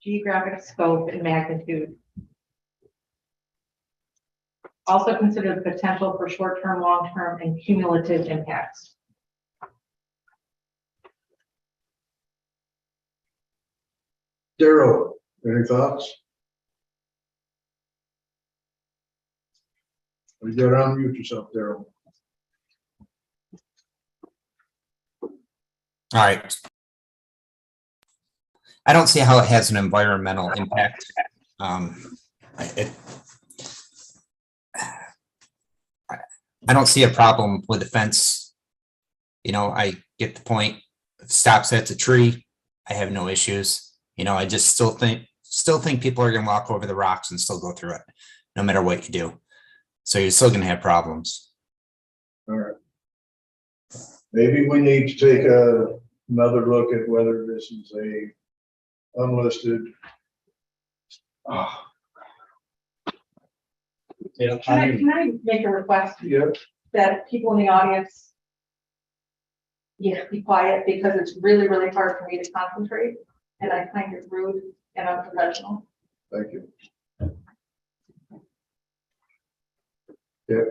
geographic scope, and magnitude. Also consider the potential for short-term, long-term, and cumulative impacts. Daryl, any thoughts? You gotta unmute yourself, Daryl. All right. I don't see how it has an environmental impact. I don't see a problem with the fence. You know, I get the point. If it stops at the tree, I have no issues. You know, I just still think people are gonna walk over the rocks and still go through it, no matter what you do. So you're still gonna have problems. All right. Maybe we need to take another look at whether this is a unlisted. Yeah, Can I make a request Yeah. that people in the audience Yeah, be quiet because it's really, really hard for me to concentrate and I find it rude and unprofessional. Thank you. Yeah.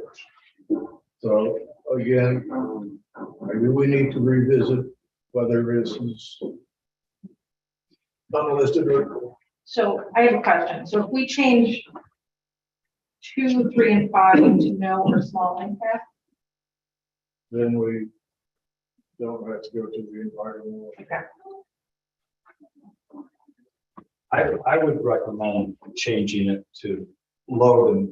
So again, maybe we need to revisit whether this is unlisted or. So I have a question. So if we change 2, 3, and 5 to no or small impact, Then we don't have to go to the environmental. okay. I would recommend changing it to low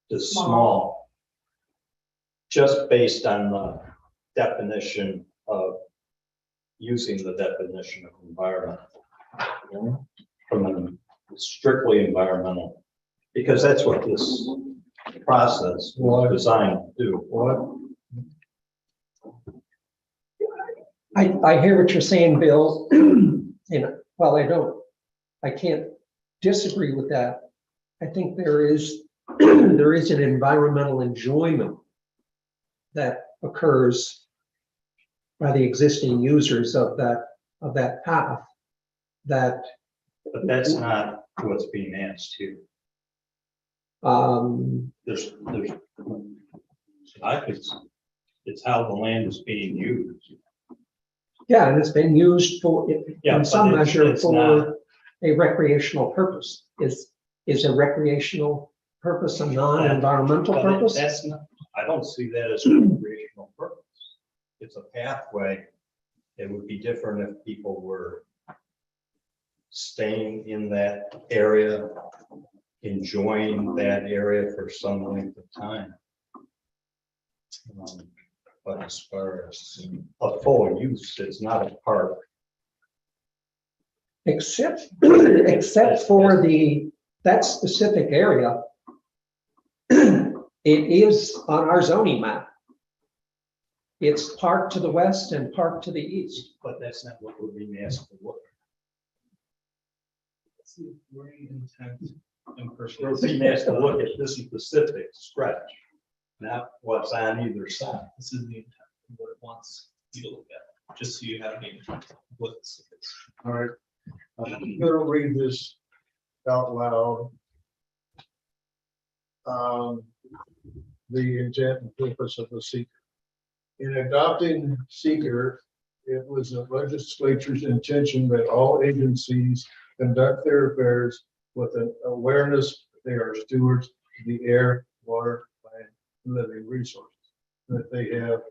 to small. Just based on the definition of using the definition of environment. From a strictly environmental, because that's what this process was designed to do. What? I hear what you're saying, Bill. And while I can't disagree with that. I think there is an environmental enjoyment that occurs by the existing users of that path. But that's not what's being asked here. There's, it's how the land is being used. Yeah, and it's been used in some measure for a recreational purpose. Is a recreational purpose a non-environmental purpose? That's not, I don't see that as a recreational purpose. It's a pathway. It would be different if people were staying in that area, enjoying that area for some length of time. But as far as a full use, it's not a park. Except for that specific area, it is on our zoning map. It's park to the west and park to the east. But that's not what we're being asked to look at. We're being asked to look at this specific stretch, not what's on either side. This is the intent of what it wants you to look at, just so you have the intent of what this is. All right. I'm gonna read this out loud. The intent and purpose of the SEQR. In adopting SEQR, it was the legislature's intention that all agencies conduct their affairs with an awareness that they are stewards of the air, water, land, and living resources. That they have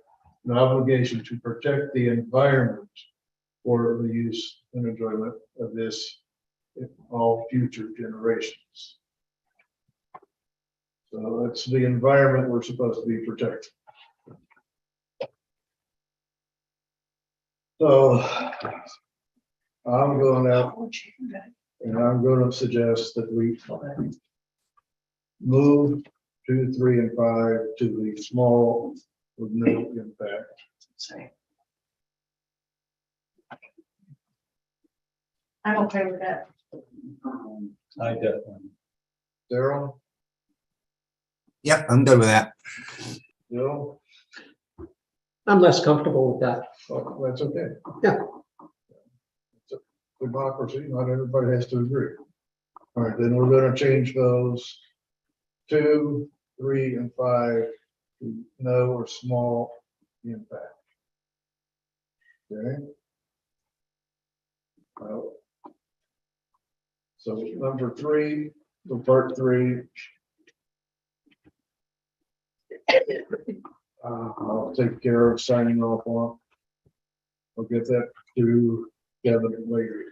an obligation to protect the environment for the use and enjoyment of this in all future generations. So that's the environment we're supposed to be protecting. So I'm going out and I'm going to suggest that we move 2, 3, and 5 to the small with no impact. I'm okay with that. I definitely. Daryl, Yep, I'm good with that. Bill, I'm less comfortable with that. oh, that's okay. Yeah. It's a democracy, not everybody has to agree. All right, then we're gonna change those 2, 3, and 5 to no or small impact. Okay. So number 3, so part 3. I'll take care of signing off on. I'll get that to Kevin later.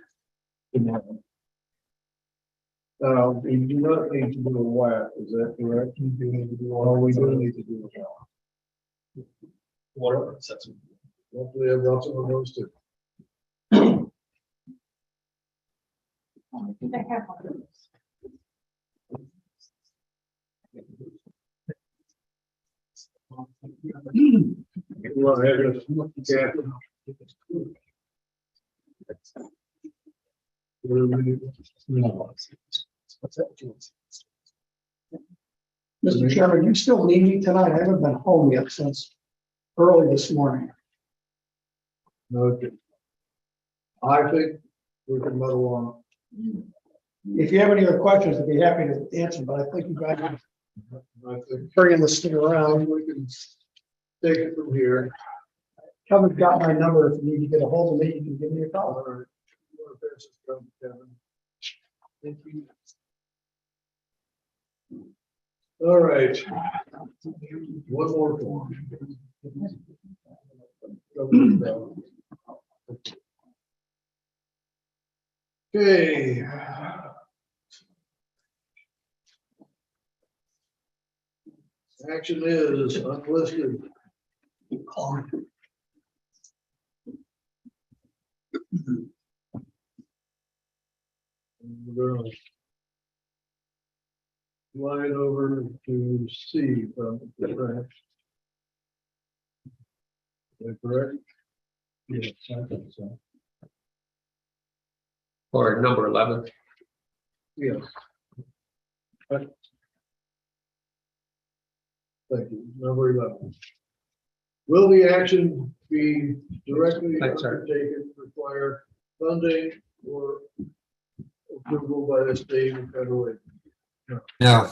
Tomorrow. We do not need to do a WAP, is that correct? We do need to do, we do need to do a WAP. Whatever it says. Hopefully I've got some of those too. I think I have one of those. Well, I have to- yeah. Mr. Chairman, you still need me tonight? I haven't been home yet since early this morning. Okay. I think we can muddle on. If you have any other questions, I'd be happy to answer, but I think you guys are I think bringing this thing around. we can take it from here. Kevin's got my number. If you need to get a hold of me, you can give me a call. All right. You wanna pass this down to Kevin? Thank you. All right. One more form. Okay. Action is unlisted. We're gonna slide over to C from the correct. Is that correct? Yes, I think so. Or number 11. Yes. Thank you. Number 11. Will the action be directly Thanks, sir. undertaken, require funding or approval by the state and federal agency? No,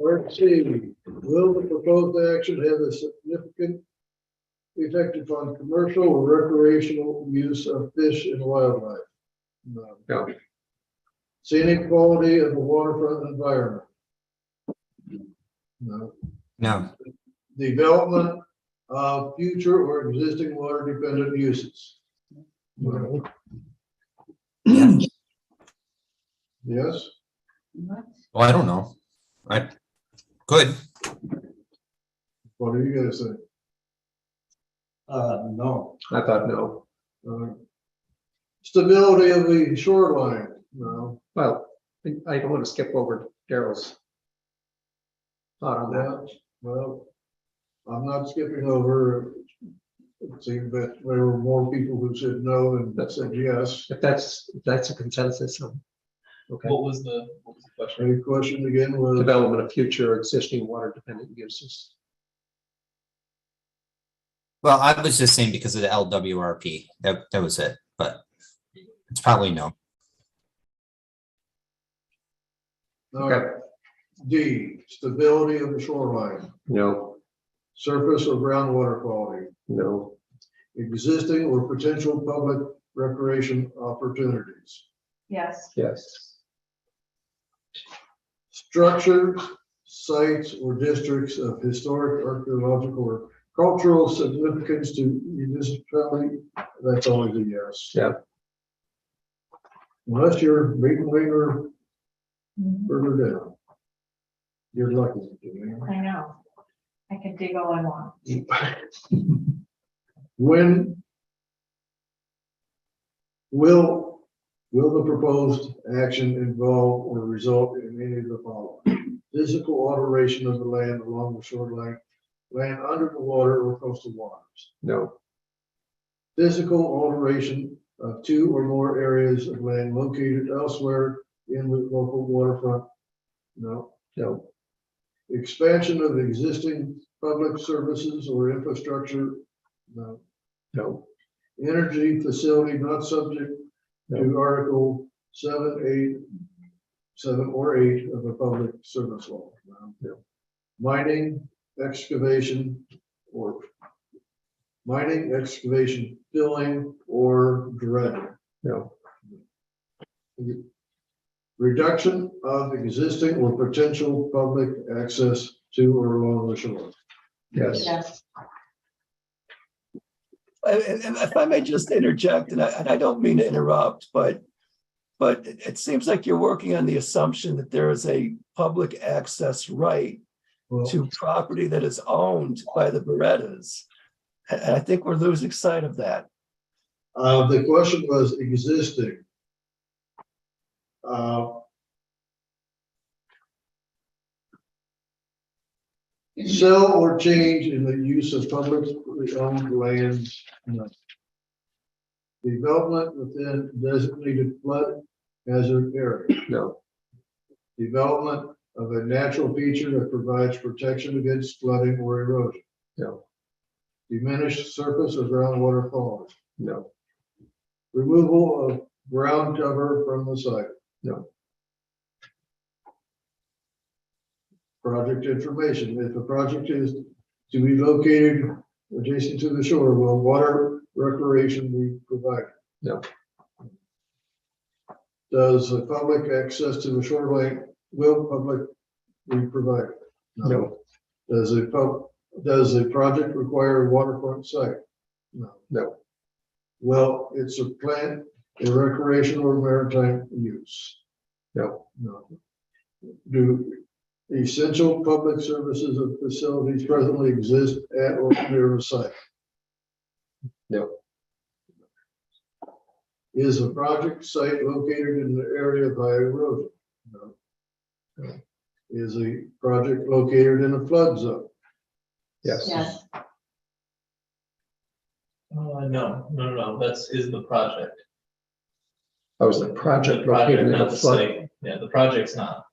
Part C, will the proposed action have a significant effect on commercial or recreational use of fish and wildlife? No. No. Scenic quality of the waterfront environment? No. no, Development of future or existing water dependent uses? No. Yes? well, I don't know. I could. What do you guys say? No. I thought no. Stability of the shoreline? No. Well, I don't want to skip over Daryl's thought on that. Yeah, well, I'm not skipping over. It seemed that there were more people who said no than said yes. If that's a consensus, okay. What was the question? Any question again was? Development of future existing water dependent uses. Well, I was just saying because of the LWRP. That was it, but it's probably no. All right. D, stability of the shoreline, No, surface or groundwater quality, no, existing or potential public recreation opportunities, Yes. yes, structures, sites, or districts of historic, archaeological, or cultural significance to municipality. That's always a yes. yeah, Unless you're making later further down. You're lucky. I know. I can dig all I want. When will the proposed action involve or result in any of the following? Physical alteration of the land along the shoreline, land under the water or coastal waters. no, Physical alteration of two or more areas of land located elsewhere in the local waterfront. No. no, Expansion of existing public services or infrastructure. No. no, Energy facility not subject to Article 7, or 8 of the Public Service Law. No. Mining, excavation, filling, or dredging. no, Reduction of existing or potential public access to or along the shore. yes. Yes. And if I may just interject, and I don't mean to interrupt, but it seems like you're working on the assumption that there is a public access right to property that is owned by the Berettas. And I think we're losing sight of that. The question was existing. Sell or change in the use of publicly owned lands. No. Development within designated flood hazard area. No, Development of a natural feature that provides protection against flooding or erosion. No. Diminished surface or groundwater quality. No. Removal of ground cover from the site. No. Project information. If the project is to be located adjacent to the shore, will water recreation be provided? No. Does the public access to the shoreline, will public be provided? No. Does the project require a waterfront site? No. No. Well, it's a plant, a recreational or maritime use? No. No. Do essential public services and facilities presently exist at or near the site? No. Is the project site located in the area of high erosion? No. No. Is the project located in a flood zone? Yes. Yes. No, that's is the project. That was the project The project, located in not a the flood. site. Yeah, the project's not.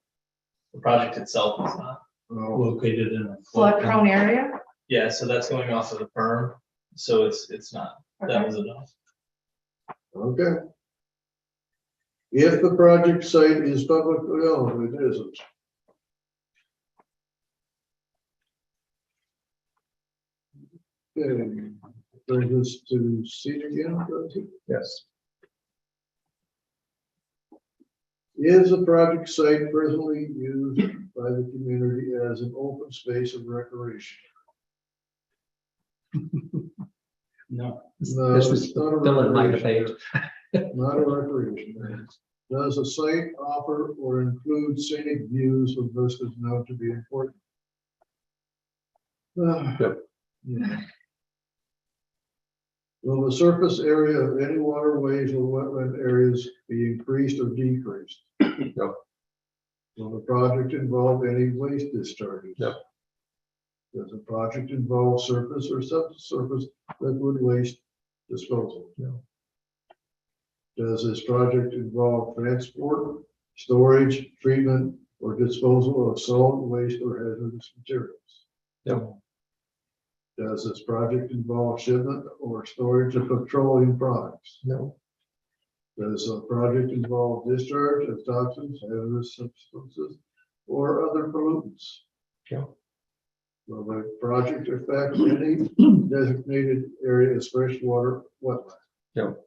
The project itself is not. No. Located in a Flood prone area? Yeah, so that's going off of the berm, so it's not. That Okay. was enough. Okay. If the project site is publicly owned, it isn't. Okay, brings us to C again, does it? Yes. Is the project site presently used by the community as an open space of recreation? No. No, This it's is not a still in my recreation. debate. Not a recreation. Does a site offer or include scenic views of vistas known to be important? Yep. Yeah. Will the surface area of any waterways or wetland areas be increased or decreased? No. Will the project involve any waste discharges? No. Does the project involve surface or subsurface liquid waste disposal? No. Does this project involve transport, storage, treatment, or disposal of solid waste or hazardous materials? No. Does this project involve shipment or storage of petroleum products? No. Does the project involve discharge of toxins, hazardous substances, or other pollutants? No. Will the project affect any designated area as freshwater wetland? No.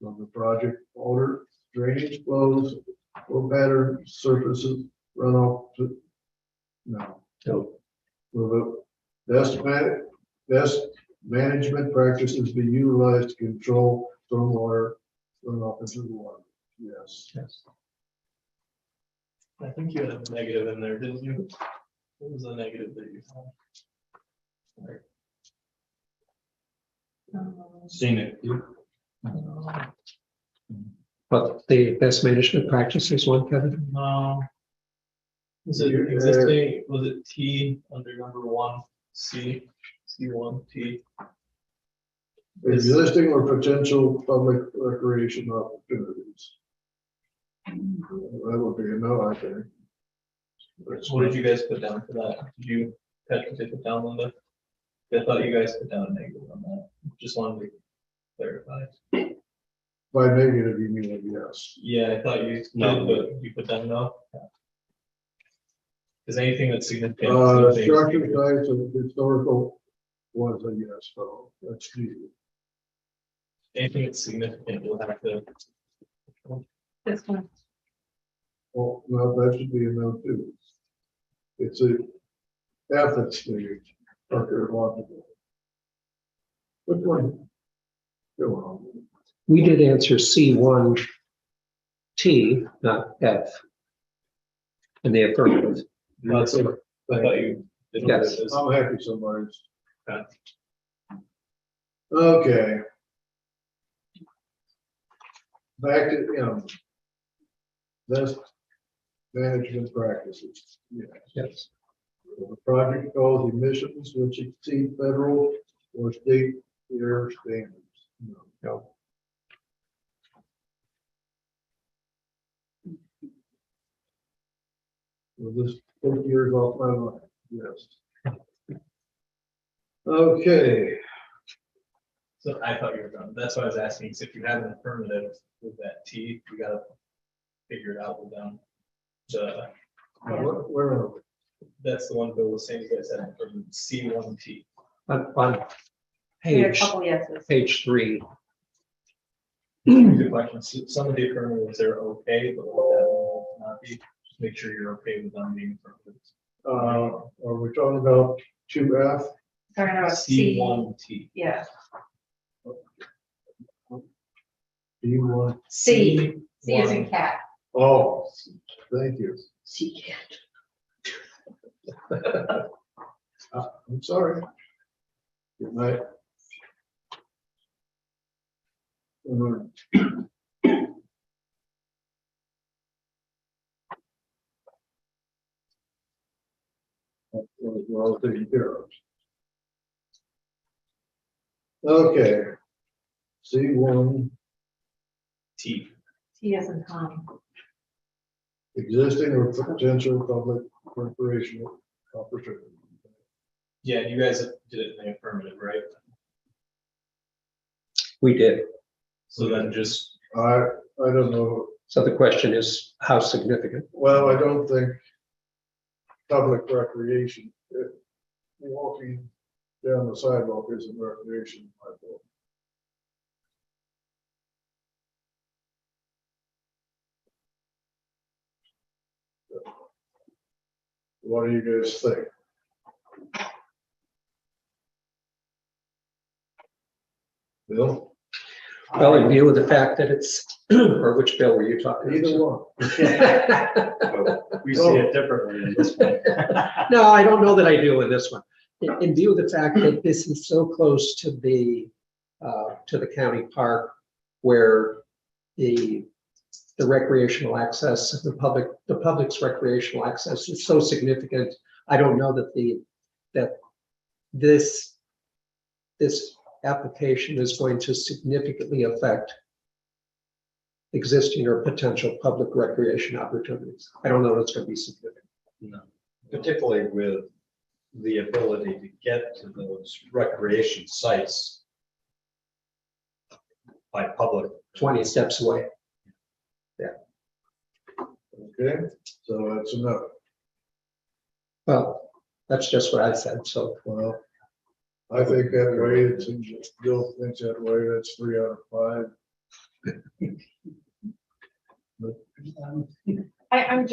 Will the project alter drainage flows or pattern surfaces runoff to? No. No. Will the best management practices be utilized to control stormwater runoff into the water? Yes. Yes. I think you had a negative in there, didn't you? What was the negative that you found? Scenic view. But the best management practices one, Kevin? No. Was it existing, was it T under number 1C, C1T? Existing or potential public recreation opportunities. That would be a no, I think. What did you guys put down for that? Did you, Patrick, did you put down, Linda? I thought you guys put down a negative on that. Just wanted to clarify. By negative, you mean a yes. Yeah, I thought you, No. but you put down no? Is anything that's significant? Structure types of historical was a yes, so that's easy. Anything that's significant, you'll have to. This one. Well, no, that should be a no too. It's a ethics thing, archaeological. Which one? Go on. We did answer C1T, not F. In the affirmative. That's it. I thought you. did Yes. this. I'm happy somebody's. Okay. Okay. Back to, best management practices. Yeah. Yes. The project cause emissions which exceed federal or state air standards. No. No. Well, this 50 years off my mind, yes. Okay, So I thought you were done. That's why I was asking, 'cause if you have an affirmative with that T, we gotta figure it out with them. The, where are we? that's the one Bill was saying, you guys had from C1T. On We had a page, couple yeses. page 3, Good question. So some of the affirmatives are okay, but what that one will not be, just make sure you're okay with them being affirmatives. Are we talking about 2F? Talking about C, C1T. yeah, D1? C is in cat. Oh, thank you. See, I'm sorry. Good night. We're all taken care of. Okay. C1, T. T is in Tom. existing or potential public recreational opportunity. Yeah, you guys did it in the affirmative, right? we did. So then just, I don't know. So the question is, how significant? Well, I don't think public recreation, walking down the sidewalk isn't recreation. I thought. What do you guys think? Bill? Well, in view of the fact that it's, or which bill were you talking about? Either one. We see it differently in this one. No, I don't know that I do in this one. In view of the fact that this is so close to the county park where the recreational access, the public's recreational access is so significant, I don't know that this application is going to significantly affect existing or potential public recreation opportunities. I don't know that it's going to be significant. No, particularly with the ability to get to those recreation sites by public. 20 steps away. Okay, so that's enough. Well, that's just what I said, so. Well, I think that way, it seems that Bill thinks that way, that's 3 out of 5. I'm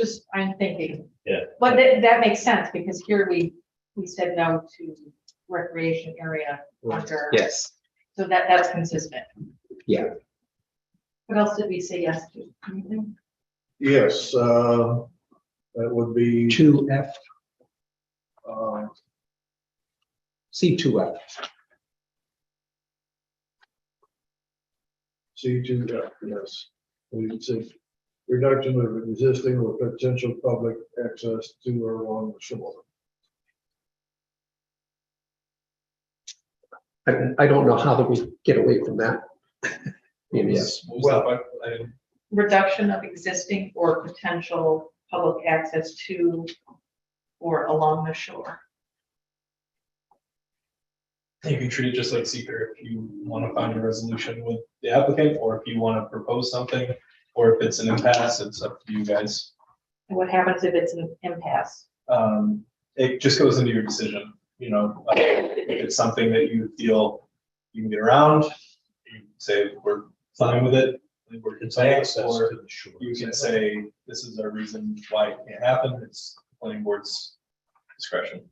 thinking. Yeah. But that makes sense because here we said no to recreation area under. Yes. So that's consistent. Yeah. What else did we say yes to? Anything? Yes, that would be 2F, uh, C2F. C2F, yes. We would say reduction of existing or potential public access to or along the shore. I don't know how that we get away from that. Yes. Reduction of existing or potential public access to or along the shore. you can treat it just like SEQR if you want to find a resolution with the applicant, or if you want to propose something, or if it's an impasse, it's up to you guys. And what happens if it's an impasse? It just goes into your decision, you know, if it's something that you feel you can get around, you say, we're fine with it. We're content, or you can say, this is our reason why it can't happen. It's the planning board's discretion.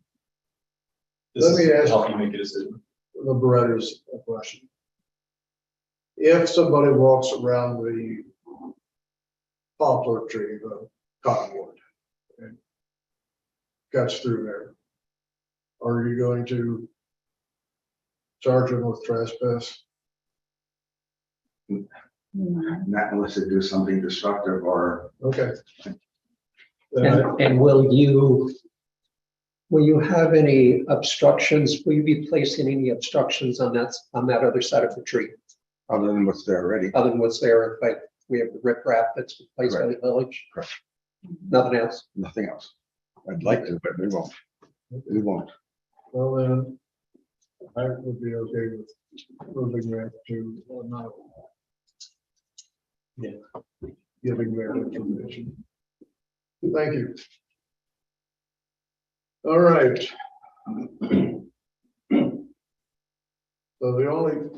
This Let me is to ask help you make a decision. the Beretta's a question. If somebody walks around the poplar tree, the cottonwood, and cuts through there, are you going to charge them with trespass? Not unless they do something destructive or. Okay. And will you have any obstructions? Will you be placing any obstructions on that other side of the tree? Other than what's there already. Other than what's there, like we have the riprap that's placed by the village? Correct. Nothing else? Nothing else. I'd like to, but we won't. We won't. Well, then, I would be okay with moving that to, not. Yeah. Giving that information. Thank you. All right. So the only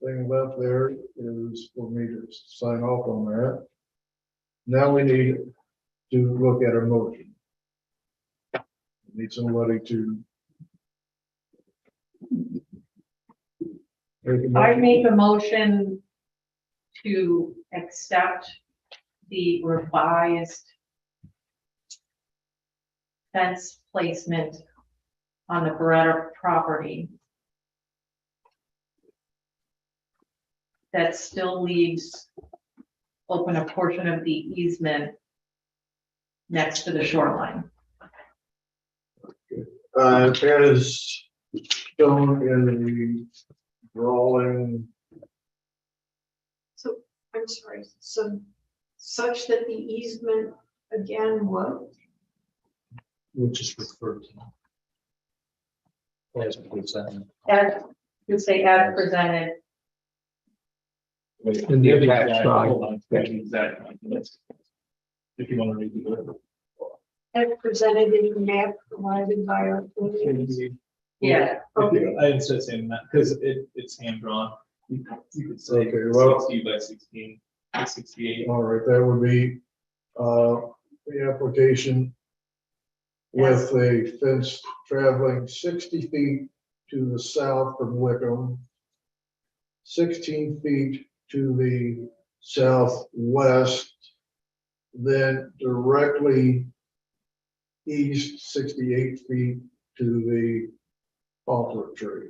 thing left there is for me to sign off on that. Now we need to look at a motion. Need somebody to. I make a motion to accept the revised fence placement on the Beretta property. That still leaves open a portion of the easement next to the shoreline. As shown in the drawing, So, I'm sorry, so such that the easement again, what? Which is referred to. As presented. As, you say as presented, In the attached drawing. Hold on, exactly. If you want to read it. As presented in the map provided by our. plans? yeah, Okay. I instead of saying that, because it's hand drawn. You could say Okay, well- 60 by 16, 68. all right, that would be the application with a fence traveling 60 feet to the south from Wickham, 16 feet to the southwest, then directly east 68 feet to the poplar tree.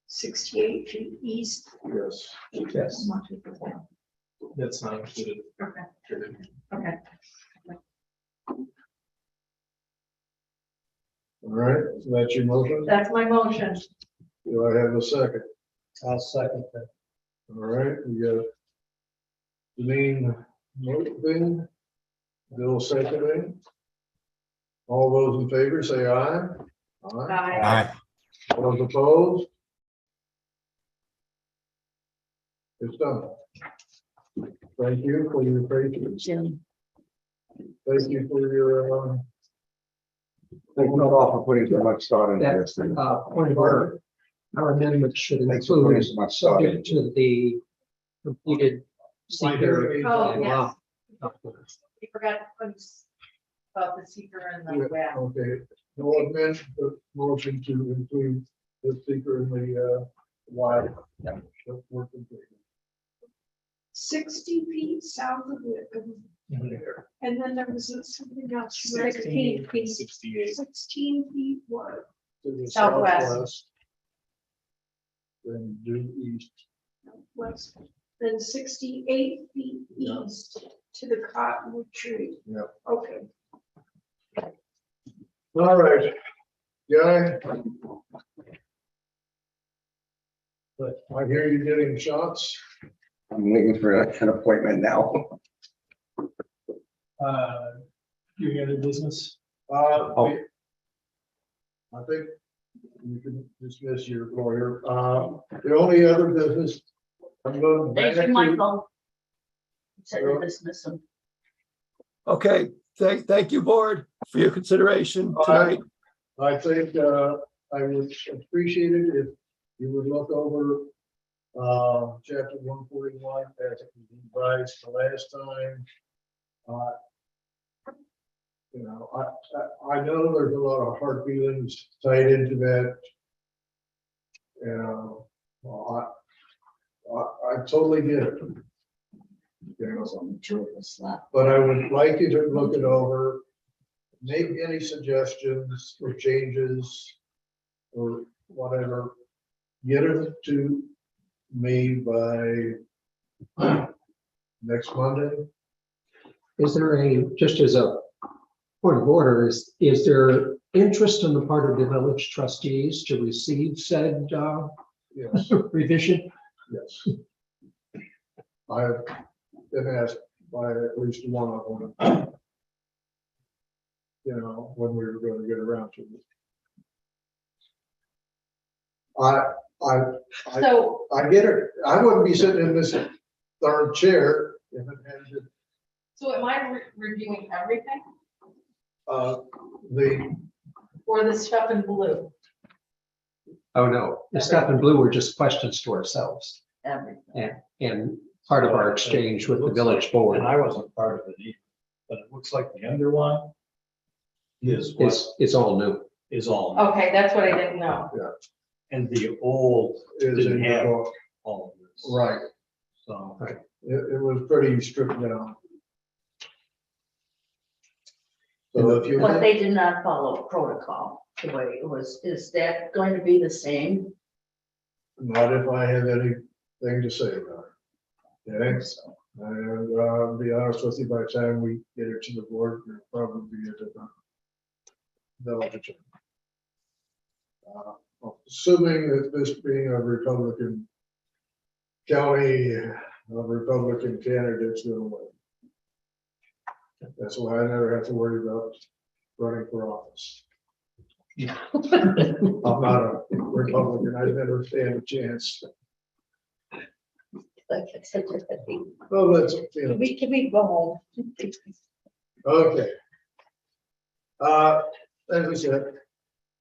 68 feet east. Yes. Yes. That's not included. okay, okay. All right, so that's your motion. That's my motion. Do I have a second? I'll second that. All right, we got Janine moving, Bill seconding. All those in favor say aye. Aye. Aye. All those opposed? It's done. Thank you for your patience. Jim, Thank you for your, Thank you all for putting so much thought into That's, this. point of order. Our amendment should Thanks for putting include so much thought subject to the completed SEQR. Oh, yes. law. We forgot to put about the seeker and the web. okay, no amend the motion to include the speaker in the, wide. We're complete. 60 feet south of Wickham. And then there was something else. 16 feet. 68. 16 feet what? To the Southwest. southwest. Then due east. West. Then 68 feet Yeah. east to the cottonwood tree. Yep. Okay. All right, Guy. But I hear you getting shots. I'm waiting for an appointment now. Any other business? I think you can dismiss your lawyer. The only other business. I'm going back thank you, to. Michael. Said to dismiss him. Okay, thank you, board, for your consideration tonight. I think I would appreciate it if you would look over chapter 141 as it was revised the last time. You know, I know there's a lot of hard feelings tied into that. You know, I totally get it. You know, There's only two of us left. but I would like you to look it over, make any suggestions or changes or whatever. Get it to me by next Monday. Is there just as a point of order, is there interest on the part of the village trustees to receive said Yes, revision? yes. I have been asked by at least one of them. you know, when we were gonna get around to it. I So, get it. I wouldn't be sitting in this third chair if it hadn't been, so am I reviewing everything the, or the stuff in blue? Oh, no, the stuff in blue were just questions to ourselves Everything. and part of our exchange with the village board And I wasn't part of it either, but it looks like the underline is what is all new. is all. Okay, that's what I didn't know. And the old is in didn't the have book. all of this. Right. So. It was pretty stripped down. So if you. But they did not follow protocol the way it was. Is that going to be the same? Not if I have anything to say about it. Okay, and be honest with you, by the time we get it to the board, it'll probably be a different. Village. Assuming that this being a Republican county, a Republican candidate's gonna win. That's why I never have to worry about running for office. I'm not a Republican, I never stand a chance. Oh, that's, you know, Can we go home? okay. As I said,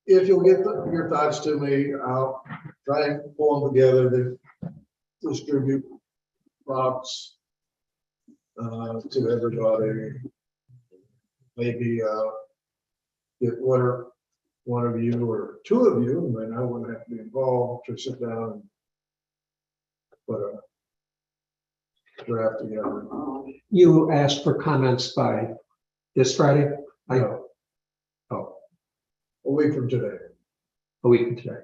if you'll get your thoughts to me, I'll try and pull them together to distribute thoughts to everybody. Maybe get one of you or two of you, and I wouldn't have to be involved, to sit down and put a draft together. You asked for comments by this Friday? No. Oh, A week from today. a week from today.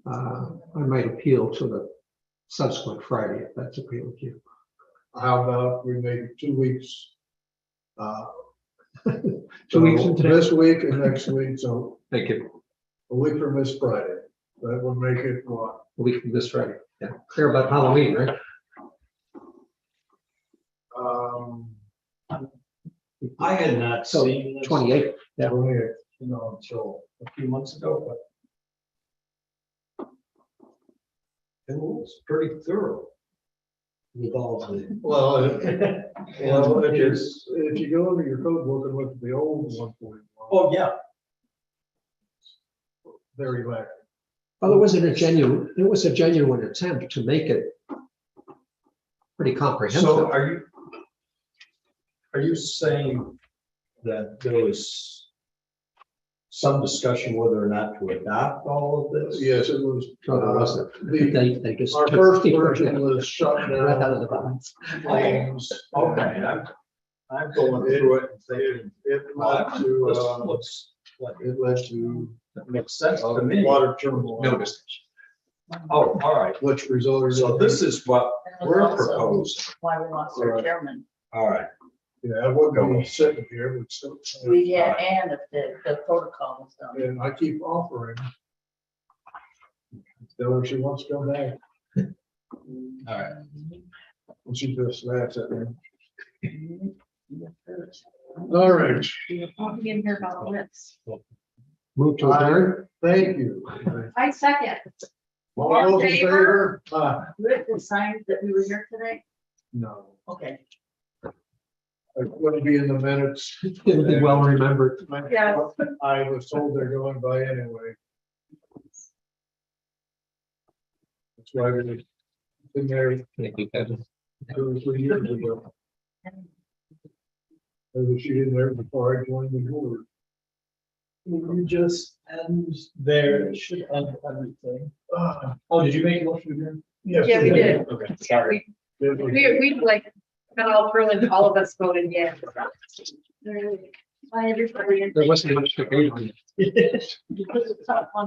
I might appeal to the subsequent Friday if that's okay with you. How about we make 2 weeks? 2 weeks from today? This week and next week, so Thank you. a week from this Friday. That would make it what? A week from this Friday. Yeah, clear about Halloween, right? I had not So seen this, 28th. Yeah. you know, until a few months ago, but it was pretty thorough with all the. Well, if you go into your code book and look at the old 1.1. Oh, yeah. Very lacking. Well, it was a genuine attempt to make it pretty comprehensive. So are you saying that there was some discussion whether or not to adopt all of this? Yes, it was. No, there wasn't. They just Our took first the version was shut right out of the down. box. Claims. Okay, I'm going through it and thinking, It led this to, looks like it led to it makes sense to me. water turmoil. No discussion. Oh, all right. Which resulted. So in- this is what And we're also proposing. Why we lost our chairman. All right. Yeah, I wouldn't be sitting here, but still. We had, and if the protocol was done. And I keep offering. Tell her she wants to come back. All right. And she just laughs at me. All right. You're probably in here about lips. Move to adjourn. Thank you. I second. All those in favor? Rick decided that we were here today? No, Okay. it's going to be in the minutes. It'll be well remembered. Yeah. I was told they're going by anyway. That's why we were in there Thank you, Kevin. 2 or 3 years ago. I was in there before I joined the board. You just end there, it should end everything. Oh, did you make a motion again? Yes. Yeah, we did. Okay, sorry. We like, got all through and all of us voted yes. Bye, everybody. There wasn't much debate on it. Because it's not one